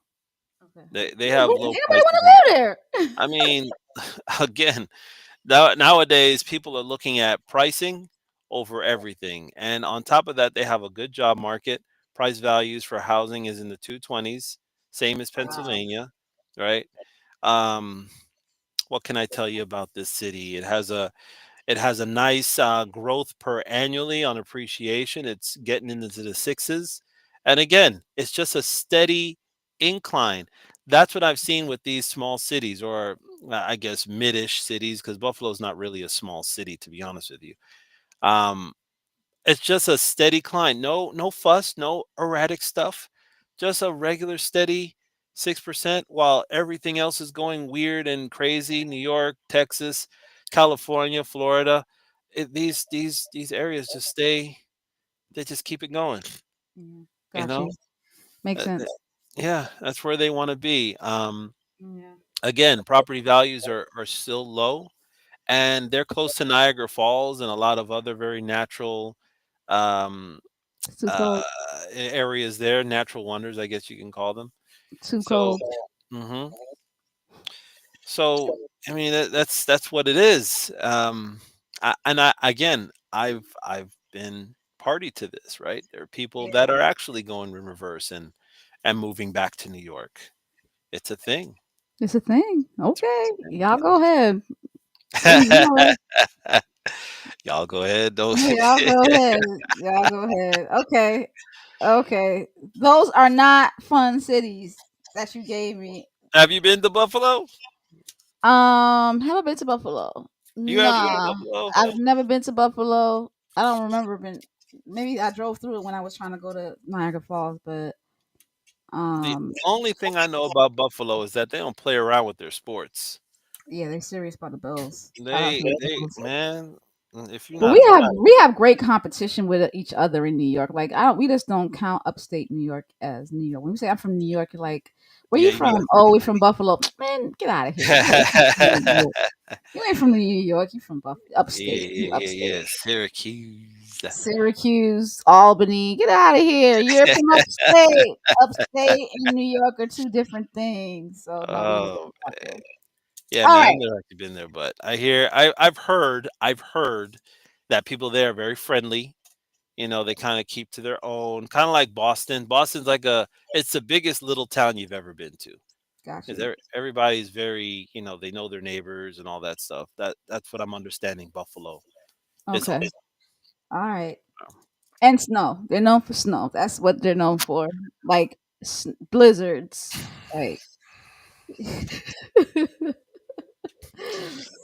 Speaker 3: Okay.
Speaker 2: They have low
Speaker 3: Anybody want
Speaker 2: prices.
Speaker 3: to live there?
Speaker 2: I mean, again, nowadays people are looking at pricing over everything, and on top of that, they have a good job market. Price values for housing is in the 220s, same as
Speaker 3: Wow.
Speaker 2: Pennsylvania, right? Um, what can I tell you about this city? It has a nice growth per annually on appreciation. It's getting into the sixes. And again, it's just a steady incline. That's what I've seen with these small cities, or I guess mid-ish cities, because Buffalo's not really a small city, to be honest with you. Um, it's just a steady climb. No fuss, no erratic stuff. Just a regular steady 6%, while everything else is going weird and crazy. New York, Texas, California, Florida. These areas just stay. They just keep it going.
Speaker 3: Yeah,
Speaker 2: You
Speaker 3: got you.
Speaker 2: know.
Speaker 3: Makes
Speaker 2: Uh, uh,
Speaker 3: sense.
Speaker 2: yeah, that's where they want to be.
Speaker 3: Yeah.
Speaker 2: Again, property values are still low, and they're close to Niagara Falls and a lot of other very natural um,
Speaker 3: It's too
Speaker 2: uh,
Speaker 3: cold.
Speaker 2: areas there, natural wonders, I guess you can call them.
Speaker 3: Too
Speaker 2: So,
Speaker 3: cold.
Speaker 2: mhm. So I mean that's what it is. Again, I've been party to this, right? There are people
Speaker 3: Yeah.
Speaker 2: that are actually going in reverse and moving back to New York. It's a thing.
Speaker 3: It's a thing. Okay.
Speaker 2: It's
Speaker 3: Y'all go ahead. We know.
Speaker 2: a thing. Y'all go ahead. Don't.
Speaker 3: Y'all go ahead. Y'all go ahead. Okay. Okay. Those are not fun cities that you gave me.
Speaker 2: Have you been to Buffalo?
Speaker 3: Have I been to Buffalo?
Speaker 2: You have been to
Speaker 3: Nah.
Speaker 2: Buffalo?
Speaker 3: I've never been to Buffalo. I don't remember been maybe I drove through it when I was trying to go to Niagara Falls, but
Speaker 2: The
Speaker 3: um
Speaker 2: only thing I know about Buffalo is that they don't play around with their sports.
Speaker 3: yeah, they're serious about the Bills. Shout out to the
Speaker 2: They
Speaker 3: Bills.
Speaker 2: man, if you're
Speaker 3: But
Speaker 2: not a
Speaker 3: we have great competition with each other in New York. Like I don't, we just don't count upstate New York as New York. When we say I'm from New York, you're like, where
Speaker 2: yeah,
Speaker 3: you
Speaker 2: you need
Speaker 3: from? Oh, we from Buffalo. Man, get out of here. You ain't from New York. You from
Speaker 2: yeah,
Speaker 3: upstate. You
Speaker 2: yeah, yeah,
Speaker 3: upstate.
Speaker 2: yeah. Syracuse.
Speaker 3: Syracuse, Albany. Get out of here. You're from upstate. Upstate and New York are two different things. So no, we don't
Speaker 2: Oh,
Speaker 3: talk there.
Speaker 2: yeah,
Speaker 3: All
Speaker 2: man. I've
Speaker 3: right.
Speaker 2: never actually been there, but I've heard that people there are very friendly. They kind of keep to their own, kind of like Boston. Boston's like it's the biggest little town you've ever been to.
Speaker 3: Got
Speaker 2: Because
Speaker 3: you.
Speaker 2: everybody's very, they know their neighbors and all that stuff. That's what I'm understanding. Buffalo is
Speaker 3: Okay.
Speaker 2: all.
Speaker 3: All right. And snow. They're known for snow. That's what they're known for. Like blizzards. Like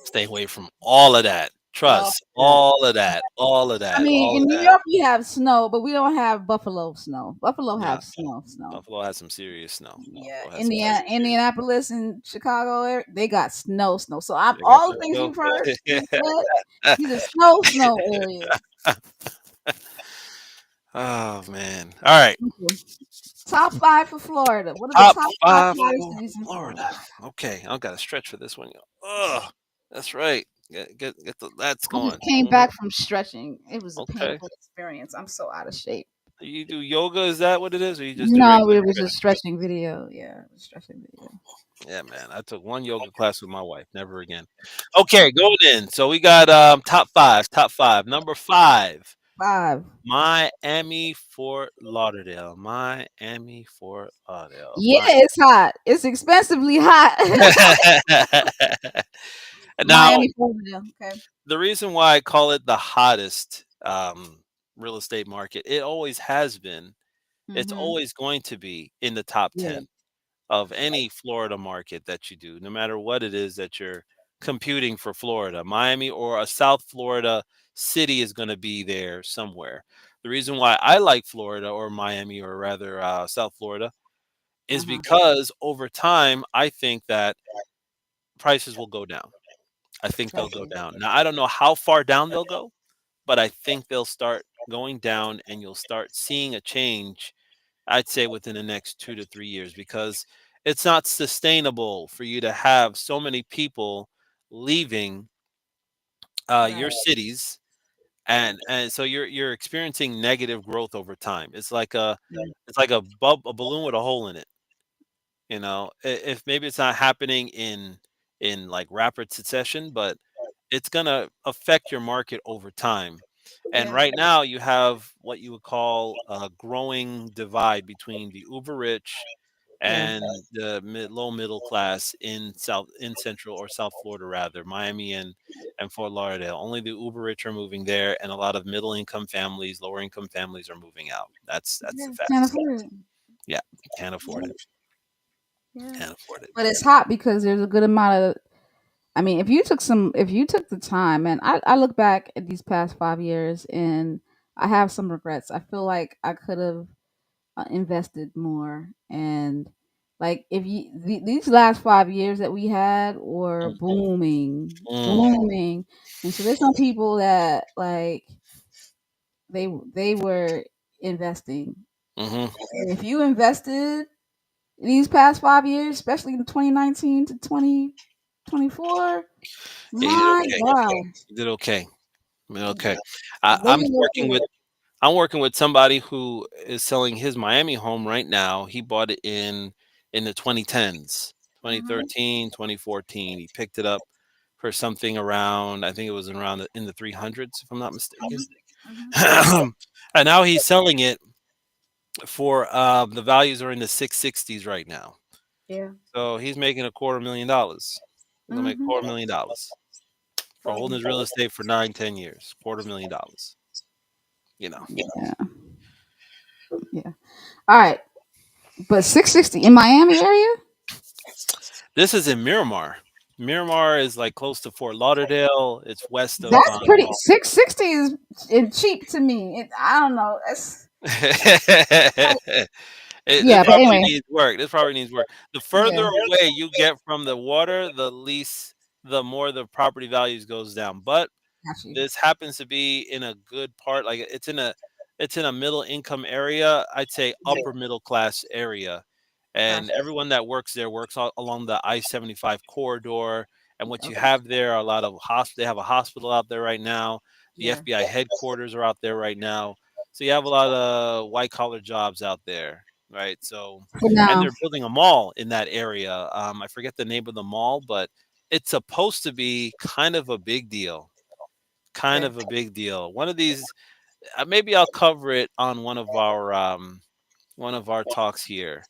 Speaker 2: Stay away from all of that.
Speaker 3: oh,
Speaker 2: Trust
Speaker 3: yeah.
Speaker 2: all of that, all of
Speaker 3: I
Speaker 2: that,
Speaker 3: mean,
Speaker 2: all
Speaker 3: in
Speaker 2: of
Speaker 3: New
Speaker 2: that.
Speaker 3: York we have snow, but we don't have Buffalo snow. Buffalo
Speaker 2: Nah,
Speaker 3: have snow, snow.
Speaker 2: Buffalo has some serious snow.
Speaker 3: Yeah,
Speaker 2: Buffalo has some serious.
Speaker 3: Indianapolis and Chicago, they got snow, snow. So I'm
Speaker 2: They got
Speaker 3: all the
Speaker 2: that
Speaker 3: things
Speaker 2: snow.
Speaker 3: you've heard, you said, these are snow, snow areas.
Speaker 2: Oh man! All right,
Speaker 3: Okay. Top five for Florida. What are the
Speaker 2: top
Speaker 3: top five
Speaker 2: five
Speaker 3: hottest
Speaker 2: for
Speaker 3: cities in Florida?
Speaker 2: Florida. Okay, I've got to stretch for this one. Oh, that's right. Get the lats
Speaker 3: I just
Speaker 2: going.
Speaker 3: came back from stretching. It was a
Speaker 2: Okay.
Speaker 3: painful experience. I'm so out of shape.
Speaker 2: You do yoga? Is that what it is, or you just do
Speaker 3: No,
Speaker 2: regular
Speaker 3: it was a
Speaker 2: stretching?
Speaker 3: stretching video. Yeah, it was a stretching video.
Speaker 2: Yeah, man. I took one yoga class with my wife. Never again. Okay, going in. So we got top five. Top five. Number five,
Speaker 3: Five.
Speaker 2: Miami, Fort Lauderdale. Miami, Fort Lauderdale.
Speaker 3: Yeah, it's hot. It's expensively hot.
Speaker 2: Now,
Speaker 3: Miami, Florida. Okay.
Speaker 2: the reason why I call it the hottest real estate market, it always has been, It's
Speaker 3: Mhm.
Speaker 2: always going to be in the top
Speaker 3: Yeah.
Speaker 2: 10 of any Florida market that you do, no matter what it is that you're computing for Florida. Miami or a South Florida city is going to be there somewhere. The reason why I like Florida or Miami or rather South Florida is
Speaker 3: Uh-huh.
Speaker 2: because over time, I think that prices will go down. I think they'll
Speaker 3: Got
Speaker 2: go
Speaker 3: you.
Speaker 2: down. Now, I don't know how far down they'll go, but I think they'll start going down and you'll start seeing a change, I'd say within the next 2 to 3 years, because it's not sustainable for you to have so many people leaving your
Speaker 3: Right.
Speaker 2: cities, and so you're experiencing negative growth over time.
Speaker 3: Yeah.
Speaker 2: It's like a balloon with a hole in it. You know, if maybe it's not happening in like rapid succession, but it's gonna affect your market over time. And
Speaker 3: Yeah.
Speaker 2: right now, you have what you would call a growing divide between the uber rich
Speaker 3: Yeah.
Speaker 2: and the low middle class in Central or South Florida, rather Miami and Fort Lauderdale. Only the uber rich are moving there, and a lot of middle income families, lower income families are moving out. That's
Speaker 3: Yeah.
Speaker 2: the
Speaker 3: Can't
Speaker 2: facts.
Speaker 3: afford it.
Speaker 2: Yeah, can't afford it.
Speaker 3: Yeah.
Speaker 2: Can't afford it.
Speaker 3: But it's hot because there's a good amount of. I mean, if you took the time, and I look back at these past 5 years, and I have some regrets. I feel like I could have invested more, and like if these last 5 years that we had were
Speaker 2: Mm,
Speaker 3: booming,
Speaker 2: mm,
Speaker 3: booming, and so there's some people that like they were investing,
Speaker 2: mhm.
Speaker 3: and if you invested these past 5 years, especially in 2019 to 2024,
Speaker 2: Yeah, you did
Speaker 3: my
Speaker 2: okay.
Speaker 3: God,
Speaker 2: You did okay. You did okay.
Speaker 3: they
Speaker 2: I'm
Speaker 3: didn't look
Speaker 2: working with
Speaker 3: good.
Speaker 2: somebody who is selling his Miami home right now. He bought it in the 2010s,
Speaker 3: Mhm,
Speaker 2: 2013, 2014. He picked it up for something around, I think it was around in the 300s, if I'm not
Speaker 3: mhm,
Speaker 2: mistaken.
Speaker 3: mhm.
Speaker 2: And now he's selling it for the values are in the 660s right now.
Speaker 3: Yeah.
Speaker 2: So he's making a quarter million dollars. He's gonna make
Speaker 3: Mhm.
Speaker 2: $250,000 for
Speaker 3: Told
Speaker 2: holding
Speaker 3: you.
Speaker 2: his real estate for 9, 10 years. $250,000. You know,
Speaker 3: Yeah. Yeah. All right. But 660 in Miami area?
Speaker 2: this is in Miramar. Miramar is like close to Fort Lauderdale. It's west of
Speaker 3: That's pretty 660 is cheap to me. I don't know. It's
Speaker 2: This
Speaker 3: yeah, but
Speaker 2: property
Speaker 3: anyway.
Speaker 2: needs work. This property needs work. The further
Speaker 3: Yeah.
Speaker 2: away you get from the water, the more the property values goes down. But
Speaker 3: Got you.
Speaker 2: this happens to be in a good part, like it's in a middle income area. I'd say
Speaker 3: Yeah.
Speaker 2: upper middle class area, and
Speaker 3: Gotcha.
Speaker 2: everyone that works there works along the I-75 corridor. And what you
Speaker 3: Okay.
Speaker 2: have there are a lot of They have a hospital out there right now. The
Speaker 3: Yeah.
Speaker 2: FBI headquarters are out there right now. So you have a lot of white collar jobs out there, right? So,
Speaker 3: For
Speaker 2: and
Speaker 3: now.
Speaker 2: they're building a mall in that area. I forget the name of the mall, but it's supposed to be kind of a big deal, kind
Speaker 3: Okay.
Speaker 2: of a big deal. One of these, maybe I'll cover it on one of our talks here.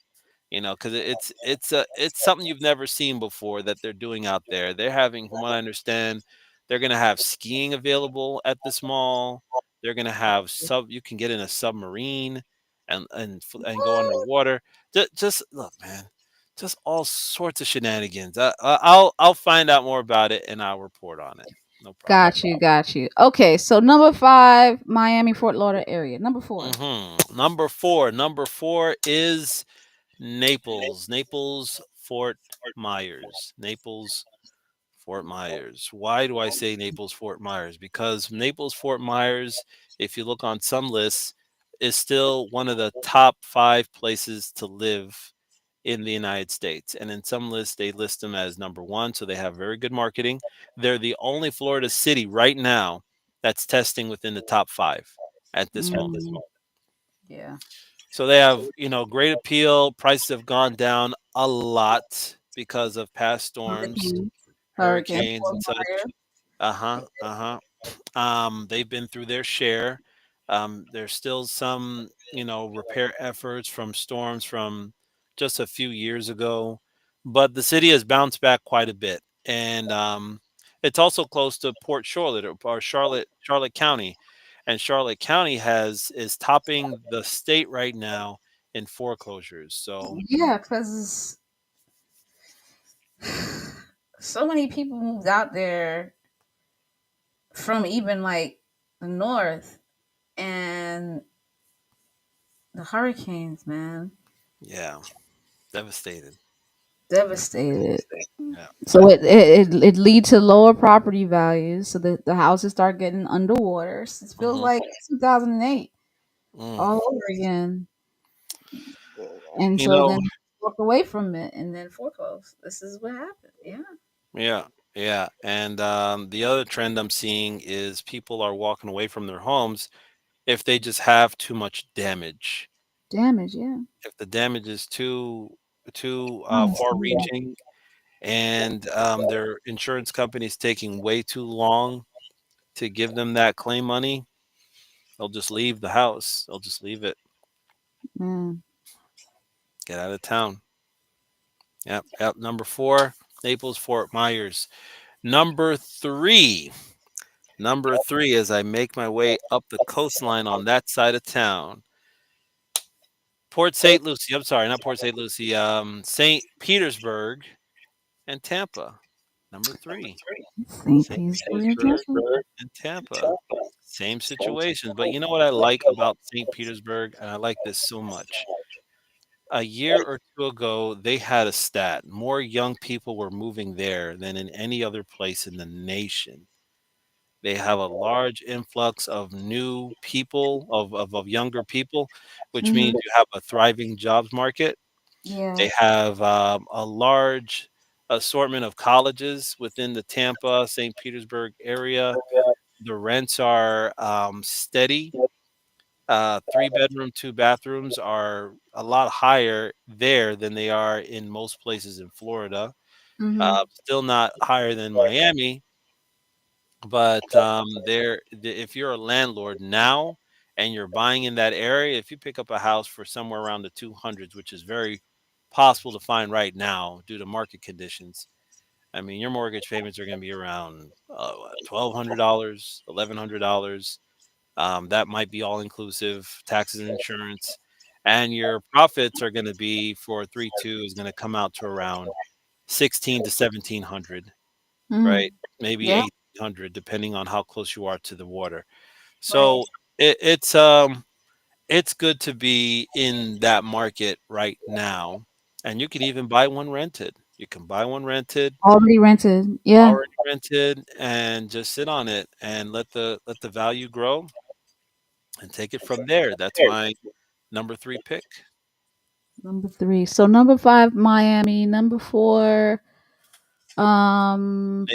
Speaker 2: You know, because it's something you've never seen before that they're doing out there. They're having, from what I understand, they're gonna have skiing available at this mall. They're gonna have you can get in a submarine and go
Speaker 3: What?
Speaker 2: underwater. Just look, man, just all sorts of shenanigans. I'll find out more about it and I'll report on it. No problem.
Speaker 3: Got you. Got you. Okay. So number 5, Miami, Fort Lauderdale area. Number 4.
Speaker 2: Number four is Naples. Fort Myers. Fort Myers. Why do I say Naples, Fort Myers? Because Naples, Fort Myers, if you look on some lists, is still one of the top 5 places to live in the United States. And in some lists, they list them as number one. So they have very good marketing. They're the only Florida city right now that's testing within the top 5 at this moment.
Speaker 3: Mm, yeah.
Speaker 2: So they have, great appeal. Prices have gone down a lot because of past storms,
Speaker 3: Hurricane. Hurricane.
Speaker 2: hurricanes,
Speaker 3: Fort
Speaker 2: and such.
Speaker 3: Myers.
Speaker 2: Uh-huh. Uh-huh. They've been through their share. There's still some, repair efforts from storms from just a few years ago, but the city has bounced back quite a bit. And it's also close to Port Charlotte or Charlotte County, and Charlotte County has is topping the state right now in foreclosures. So
Speaker 3: Yeah, because so many people moved out there from even like the north, and the hurricanes, man,
Speaker 2: yeah, devastated.
Speaker 3: devastated.
Speaker 2: Yeah.
Speaker 3: So it lead to lower property values. So the houses start getting underwater. It feels
Speaker 2: Hmm.
Speaker 3: like 2008
Speaker 2: Mm.
Speaker 3: all over again. And
Speaker 2: You
Speaker 3: so
Speaker 2: know,
Speaker 3: then walk away from it and then foreclose. This is what happened. Yeah,
Speaker 2: yeah, yeah. And the other trend I'm seeing is people are walking away from their homes if they just have too much damage.
Speaker 3: damage. Yeah.
Speaker 2: If the damage is too
Speaker 3: Oh,
Speaker 2: far reaching, and their insurance company is taking way too long to give them that claim money, they'll just leave the house. They'll just leave it.
Speaker 3: man.
Speaker 2: Get out of town. Yep, yep. Number four, Naples, Fort Myers. Number three. Number three, as I make my way up the coastline on that side of town, Port St. Lucie. I'm sorry, not Port St. Lucie. St. Petersburg and Tampa. Number three,
Speaker 3: St.
Speaker 2: St.
Speaker 3: Petersburg and
Speaker 2: Petersburg
Speaker 3: Tampa.
Speaker 2: and Tampa. Same situations. But you know what I like about St. Petersburg? And I like this so much. A year or two ago, they had a stat. More young people were moving there than in any other place in the nation. They have a large influx of new people, of younger people, which
Speaker 3: Hmm.
Speaker 2: means you have a thriving jobs market.
Speaker 3: Yeah.
Speaker 2: They have a large assortment of colleges within the Tampa, St. Petersburg area. The rents are steady. Three bedroom, two bathrooms are a lot higher there than they are in most places in Florida.
Speaker 3: Hmm.
Speaker 2: Still not higher than Miami, but if you're a landlord now and you're buying in that area, if you pick up a house for somewhere around the 200s, which is very possible to find right now due to market conditions, I mean, your mortgage payments are going to be around $1,200, $1,100. That might be all inclusive, taxes and insurance. And your profits are going to be for 3-2 is going to come out to around 16 to 1700,
Speaker 3: Hmm.
Speaker 2: right? Maybe
Speaker 3: Yeah.
Speaker 2: 1800, depending on how close you are to the water.
Speaker 3: Right.
Speaker 2: So it's good to be in that market right now. And you can even buy one rented. You can buy one rented,
Speaker 3: Already rented. Yeah.
Speaker 2: already rented, and just sit on it and let the value grow and take it from there. That's my number three pick.
Speaker 3: Number three. So number five, Miami. Number four,
Speaker 2: Naples,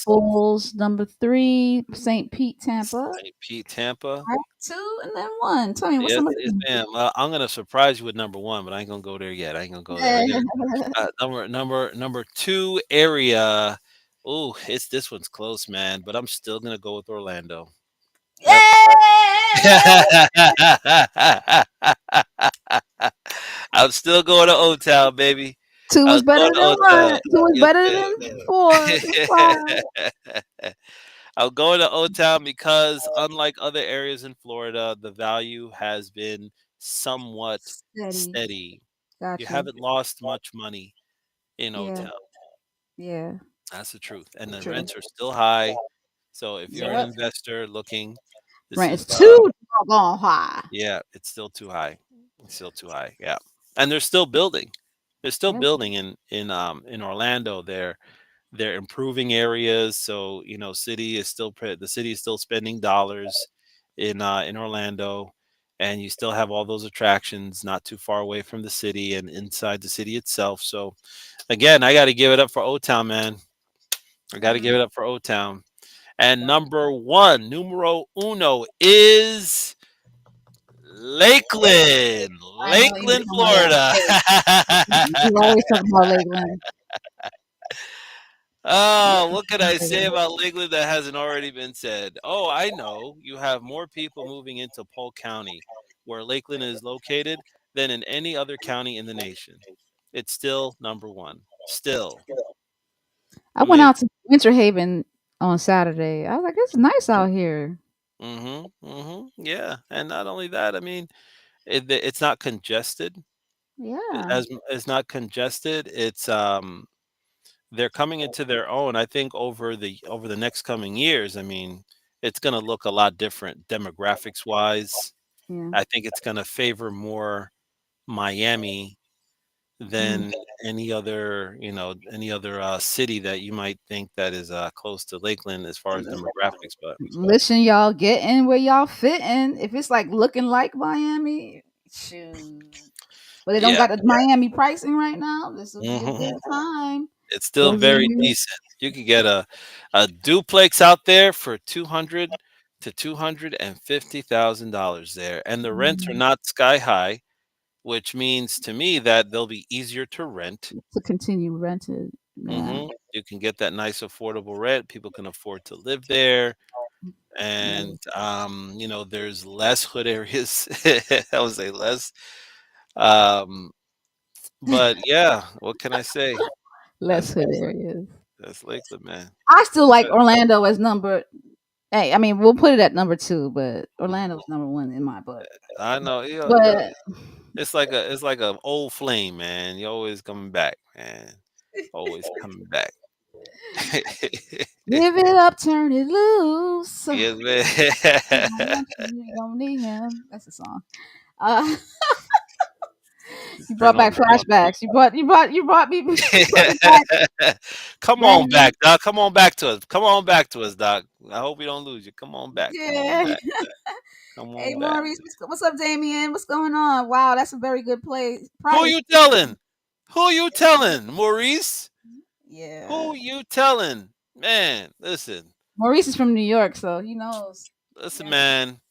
Speaker 3: Naples. Number three, St. Pete, Tampa.
Speaker 2: St. Pete, Tampa.
Speaker 3: Right. Two and then one. Tell me what's
Speaker 2: Yes,
Speaker 3: number
Speaker 2: yes, ma'am. I'm gonna surprise you with number one, but I ain't gonna go there yet. I ain't gonna go there. I got
Speaker 3: two?
Speaker 2: number two area. Ooh, it's this one's close, man. But I'm still gonna go with Orlando. Yep.
Speaker 3: Yay!
Speaker 2: I'm still going to O Town, baby.
Speaker 3: Two
Speaker 2: I
Speaker 3: was
Speaker 2: was
Speaker 3: better
Speaker 2: going to
Speaker 3: than
Speaker 2: O
Speaker 3: one.
Speaker 2: Town.
Speaker 3: Two was
Speaker 2: Yes,
Speaker 3: better
Speaker 2: ma'am.
Speaker 3: than four. It's five.
Speaker 2: I'm going to O Town because, unlike other areas in Florida, the value has been somewhat
Speaker 3: Steady.
Speaker 2: steady. You
Speaker 3: Got you.
Speaker 2: haven't lost much money in O
Speaker 3: Yeah.
Speaker 2: Town.
Speaker 3: Yeah.
Speaker 2: That's the truth. And the
Speaker 3: True.
Speaker 2: rents are still high. So if you're an
Speaker 3: Yep.
Speaker 2: investor looking, this
Speaker 3: Rent
Speaker 2: is
Speaker 3: is too doggone high.
Speaker 2: yeah, it's still too high. It's still too high. Yeah. And they're still building. They're still
Speaker 3: Yep.
Speaker 2: building in Orlando. They're improving areas. So, the city is still spending dollars in Orlando, and you still have all those attractions not too far away from the city and inside the city itself. So again, I got to give it up for O Town, man. I got to give
Speaker 3: Mm.
Speaker 2: it up for O Town. And number one, numero uno, is Lakeland,
Speaker 3: I know you were
Speaker 2: Lakeland,
Speaker 3: talking about
Speaker 2: Florida.
Speaker 3: you always talk about Lakeland.
Speaker 2: Oh, what could I say about Lakeland that hasn't already been said? Oh, I know. You have more people moving into Polk County, where Lakeland is located, than in any other county in the nation. It's still number one. Still
Speaker 3: I went
Speaker 2: amazing.
Speaker 3: out to Winter Haven on Saturday. I was like, it's nice out here.
Speaker 2: Yeah, and not only that, I mean, it's not congested.
Speaker 3: Yeah.
Speaker 2: as it's not congested. They're coming into their own. I think over the next coming years, I mean, it's going to look a lot different demographics wise.
Speaker 3: Yeah.
Speaker 2: I think it's going to favor more Miami
Speaker 3: Mm.
Speaker 2: than any other city that you might think that is close to Lakeland as far as demographics. But
Speaker 3: Listen, y'all, get in where y'all fit in. If it's like looking like Miami, shoot. But they don't
Speaker 2: yeah,
Speaker 3: got the Miami pricing right now. This will be a
Speaker 2: hmm
Speaker 3: good time.
Speaker 2: it's still
Speaker 3: Those of
Speaker 2: very
Speaker 3: you,
Speaker 2: decent. You could get a duplex out there for 200 to $250,000 there, and the rents are
Speaker 3: mhm,
Speaker 2: not sky high, which means to me that they'll be easier to rent.
Speaker 3: to continue rented. Yeah.
Speaker 2: You can get that nice affordable rent. People can afford to live there,
Speaker 3: Yeah.
Speaker 2: and there's less hood areas. I would say less. Um, but yeah, what can I say?
Speaker 3: Less
Speaker 2: That's
Speaker 3: hood
Speaker 2: Lakeland.
Speaker 3: areas.
Speaker 2: That's Lakeland, man.
Speaker 3: I still like Orlando as number. Hey, I mean, we'll put it at number two, but Orlando's number one in my book.
Speaker 2: I know.
Speaker 3: But
Speaker 2: It's like a old flame, man. You're always coming back, man. Always coming back.
Speaker 3: give it up, turn it loose.
Speaker 2: Yes, man.
Speaker 3: You don't need him. That's the song. Uh, you
Speaker 2: Turn
Speaker 3: brought
Speaker 2: on
Speaker 3: back
Speaker 2: the one.
Speaker 3: flashbacks. You brought me you brought me back,
Speaker 2: Come on
Speaker 3: Brandon.
Speaker 2: back, Doc. Come on back to us. Come on back to us, Doc. I hope we don't lose you. Come on back. Come on
Speaker 3: Yeah.
Speaker 2: back. Come
Speaker 3: Hey
Speaker 2: on back.
Speaker 3: Maurice, what's up, Damien? What's going on? Wow, that's a very good play.
Speaker 2: Who
Speaker 3: Price.
Speaker 2: you telling? Who you telling, Maurice?
Speaker 3: Yeah.
Speaker 2: Who you telling? Man, listen.
Speaker 3: Maurice is from New York, so he knows.
Speaker 2: Listen,
Speaker 3: Yeah.
Speaker 2: man.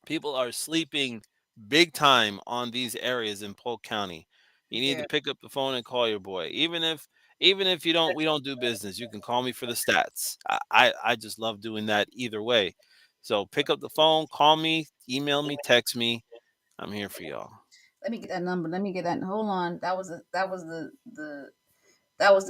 Speaker 2: People are sleeping big time on these areas in Polk County. You need to
Speaker 3: Yeah.
Speaker 2: pick up the phone and call your boy. Even if we don't do business, you can call me for the stats. I just love doing that either way. So pick up the phone, call me, email me, text me. I'm here for y'all.
Speaker 3: Let me get that number. Let me get that. Hold on. That was the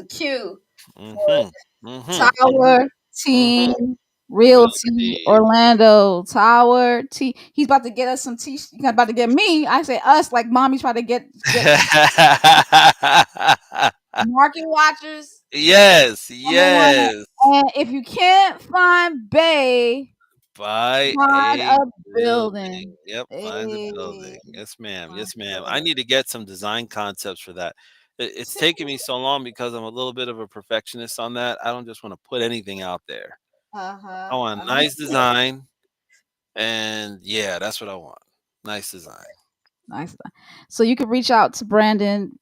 Speaker 3: cue for
Speaker 2: Mhm. Mhm.
Speaker 3: Tower
Speaker 2: Mhm.
Speaker 3: Team Realty
Speaker 2: Realty.
Speaker 3: Orlando. Tower T. He's about to get us some T. He's about to get me. I say us like mommy trying to get market watchers.
Speaker 2: Yes,
Speaker 3: Number one.
Speaker 2: yes.
Speaker 3: And if you can't find Bay,
Speaker 2: Buy
Speaker 3: find
Speaker 2: a
Speaker 3: a
Speaker 2: building.
Speaker 3: building.
Speaker 2: Yep, find the building.
Speaker 3: Hey,
Speaker 2: Yes, ma'am.
Speaker 3: find
Speaker 2: Yes,
Speaker 3: a
Speaker 2: ma'am. I
Speaker 3: building.
Speaker 2: need to get some design concepts for that. It's taken me so long because I'm a little bit of a perfectionist on that. I don't just want to put anything out there.
Speaker 3: Uh
Speaker 2: I
Speaker 3: huh.
Speaker 2: want a nice design, and yeah, that's what I want. Nice design.
Speaker 3: Nice. So you can reach out to Brandon,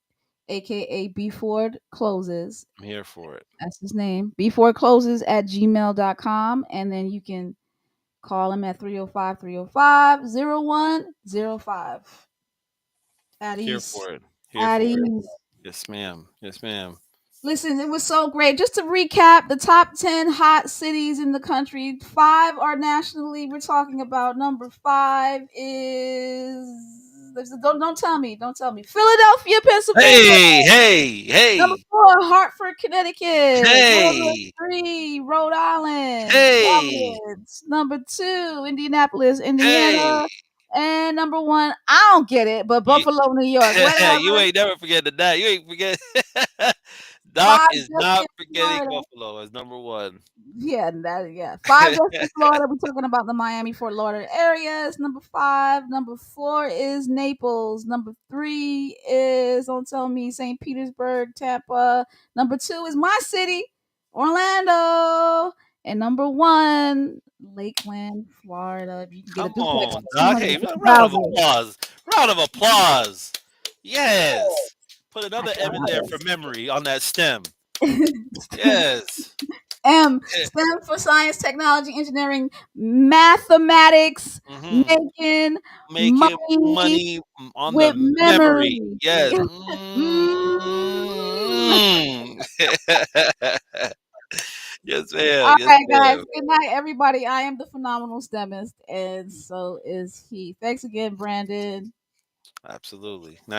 Speaker 3: aka B Ford Closes.
Speaker 2: I'm here for it.
Speaker 3: That's his name. B Ford Closes at gmail.com. And then you can call him at 305 At
Speaker 2: Here
Speaker 3: ease.
Speaker 2: for it. Here
Speaker 3: At
Speaker 2: for it.
Speaker 3: ease.
Speaker 2: Yes, ma'am. Yes, ma'am.
Speaker 3: Listen, it was so great. Just to recap, the top 10 hot cities in the country. 5 are nationally. We're talking about number 5 is. Don't tell me. Don't tell me. Philadelphia, Pennsylvania.
Speaker 2: Hey, hey,
Speaker 3: Number
Speaker 2: hey,
Speaker 3: 4, Hartford, Connecticut. Number
Speaker 2: hey,
Speaker 3: 3, Rhode Island,
Speaker 2: hey,
Speaker 3: Providence. Number 2, Indianapolis,
Speaker 2: hey.
Speaker 3: Indiana. And number 1, I don't get it, but
Speaker 2: You
Speaker 3: Buffalo, New York.
Speaker 2: you
Speaker 3: Whatever.
Speaker 2: ain't never forgetting that. You ain't forget. Doc
Speaker 3: 5
Speaker 2: is
Speaker 3: just
Speaker 2: not
Speaker 3: in
Speaker 2: forgetting
Speaker 3: Florida.
Speaker 2: Buffalo as number one.
Speaker 3: Yeah. 5 just in Florida. We're talking about the Miami, Fort Lauderdale areas. Number 5. Number 4 is Naples. Number 3 is, don't tell me, St. Petersburg, Tampa. Number 2 is my city, Orlando. And number 1, Lakeland, Florida. You can get a
Speaker 2: Come
Speaker 3: duplex
Speaker 2: on,
Speaker 3: for
Speaker 2: Doc. Hey, round of
Speaker 3: 250,000.
Speaker 2: applause. Round of applause. Yes. Put
Speaker 3: I
Speaker 2: another M in there
Speaker 3: got
Speaker 2: for memory on that stem.
Speaker 3: it.
Speaker 2: Yes.
Speaker 3: STEM for science, technology, engineering, mathematics,
Speaker 2: hmm
Speaker 3: making
Speaker 2: Making
Speaker 3: money
Speaker 2: money on the
Speaker 3: with
Speaker 2: memory.
Speaker 3: memory.
Speaker 2: Yes.
Speaker 3: Mm.
Speaker 2: Yes, ma'am.
Speaker 3: All
Speaker 2: Yes,
Speaker 3: right, guys.
Speaker 2: ma'am.
Speaker 3: Good night, everybody. I am the phenomenal STEMist, and so is he. Thanks again, Brandon.
Speaker 2: Absolutely.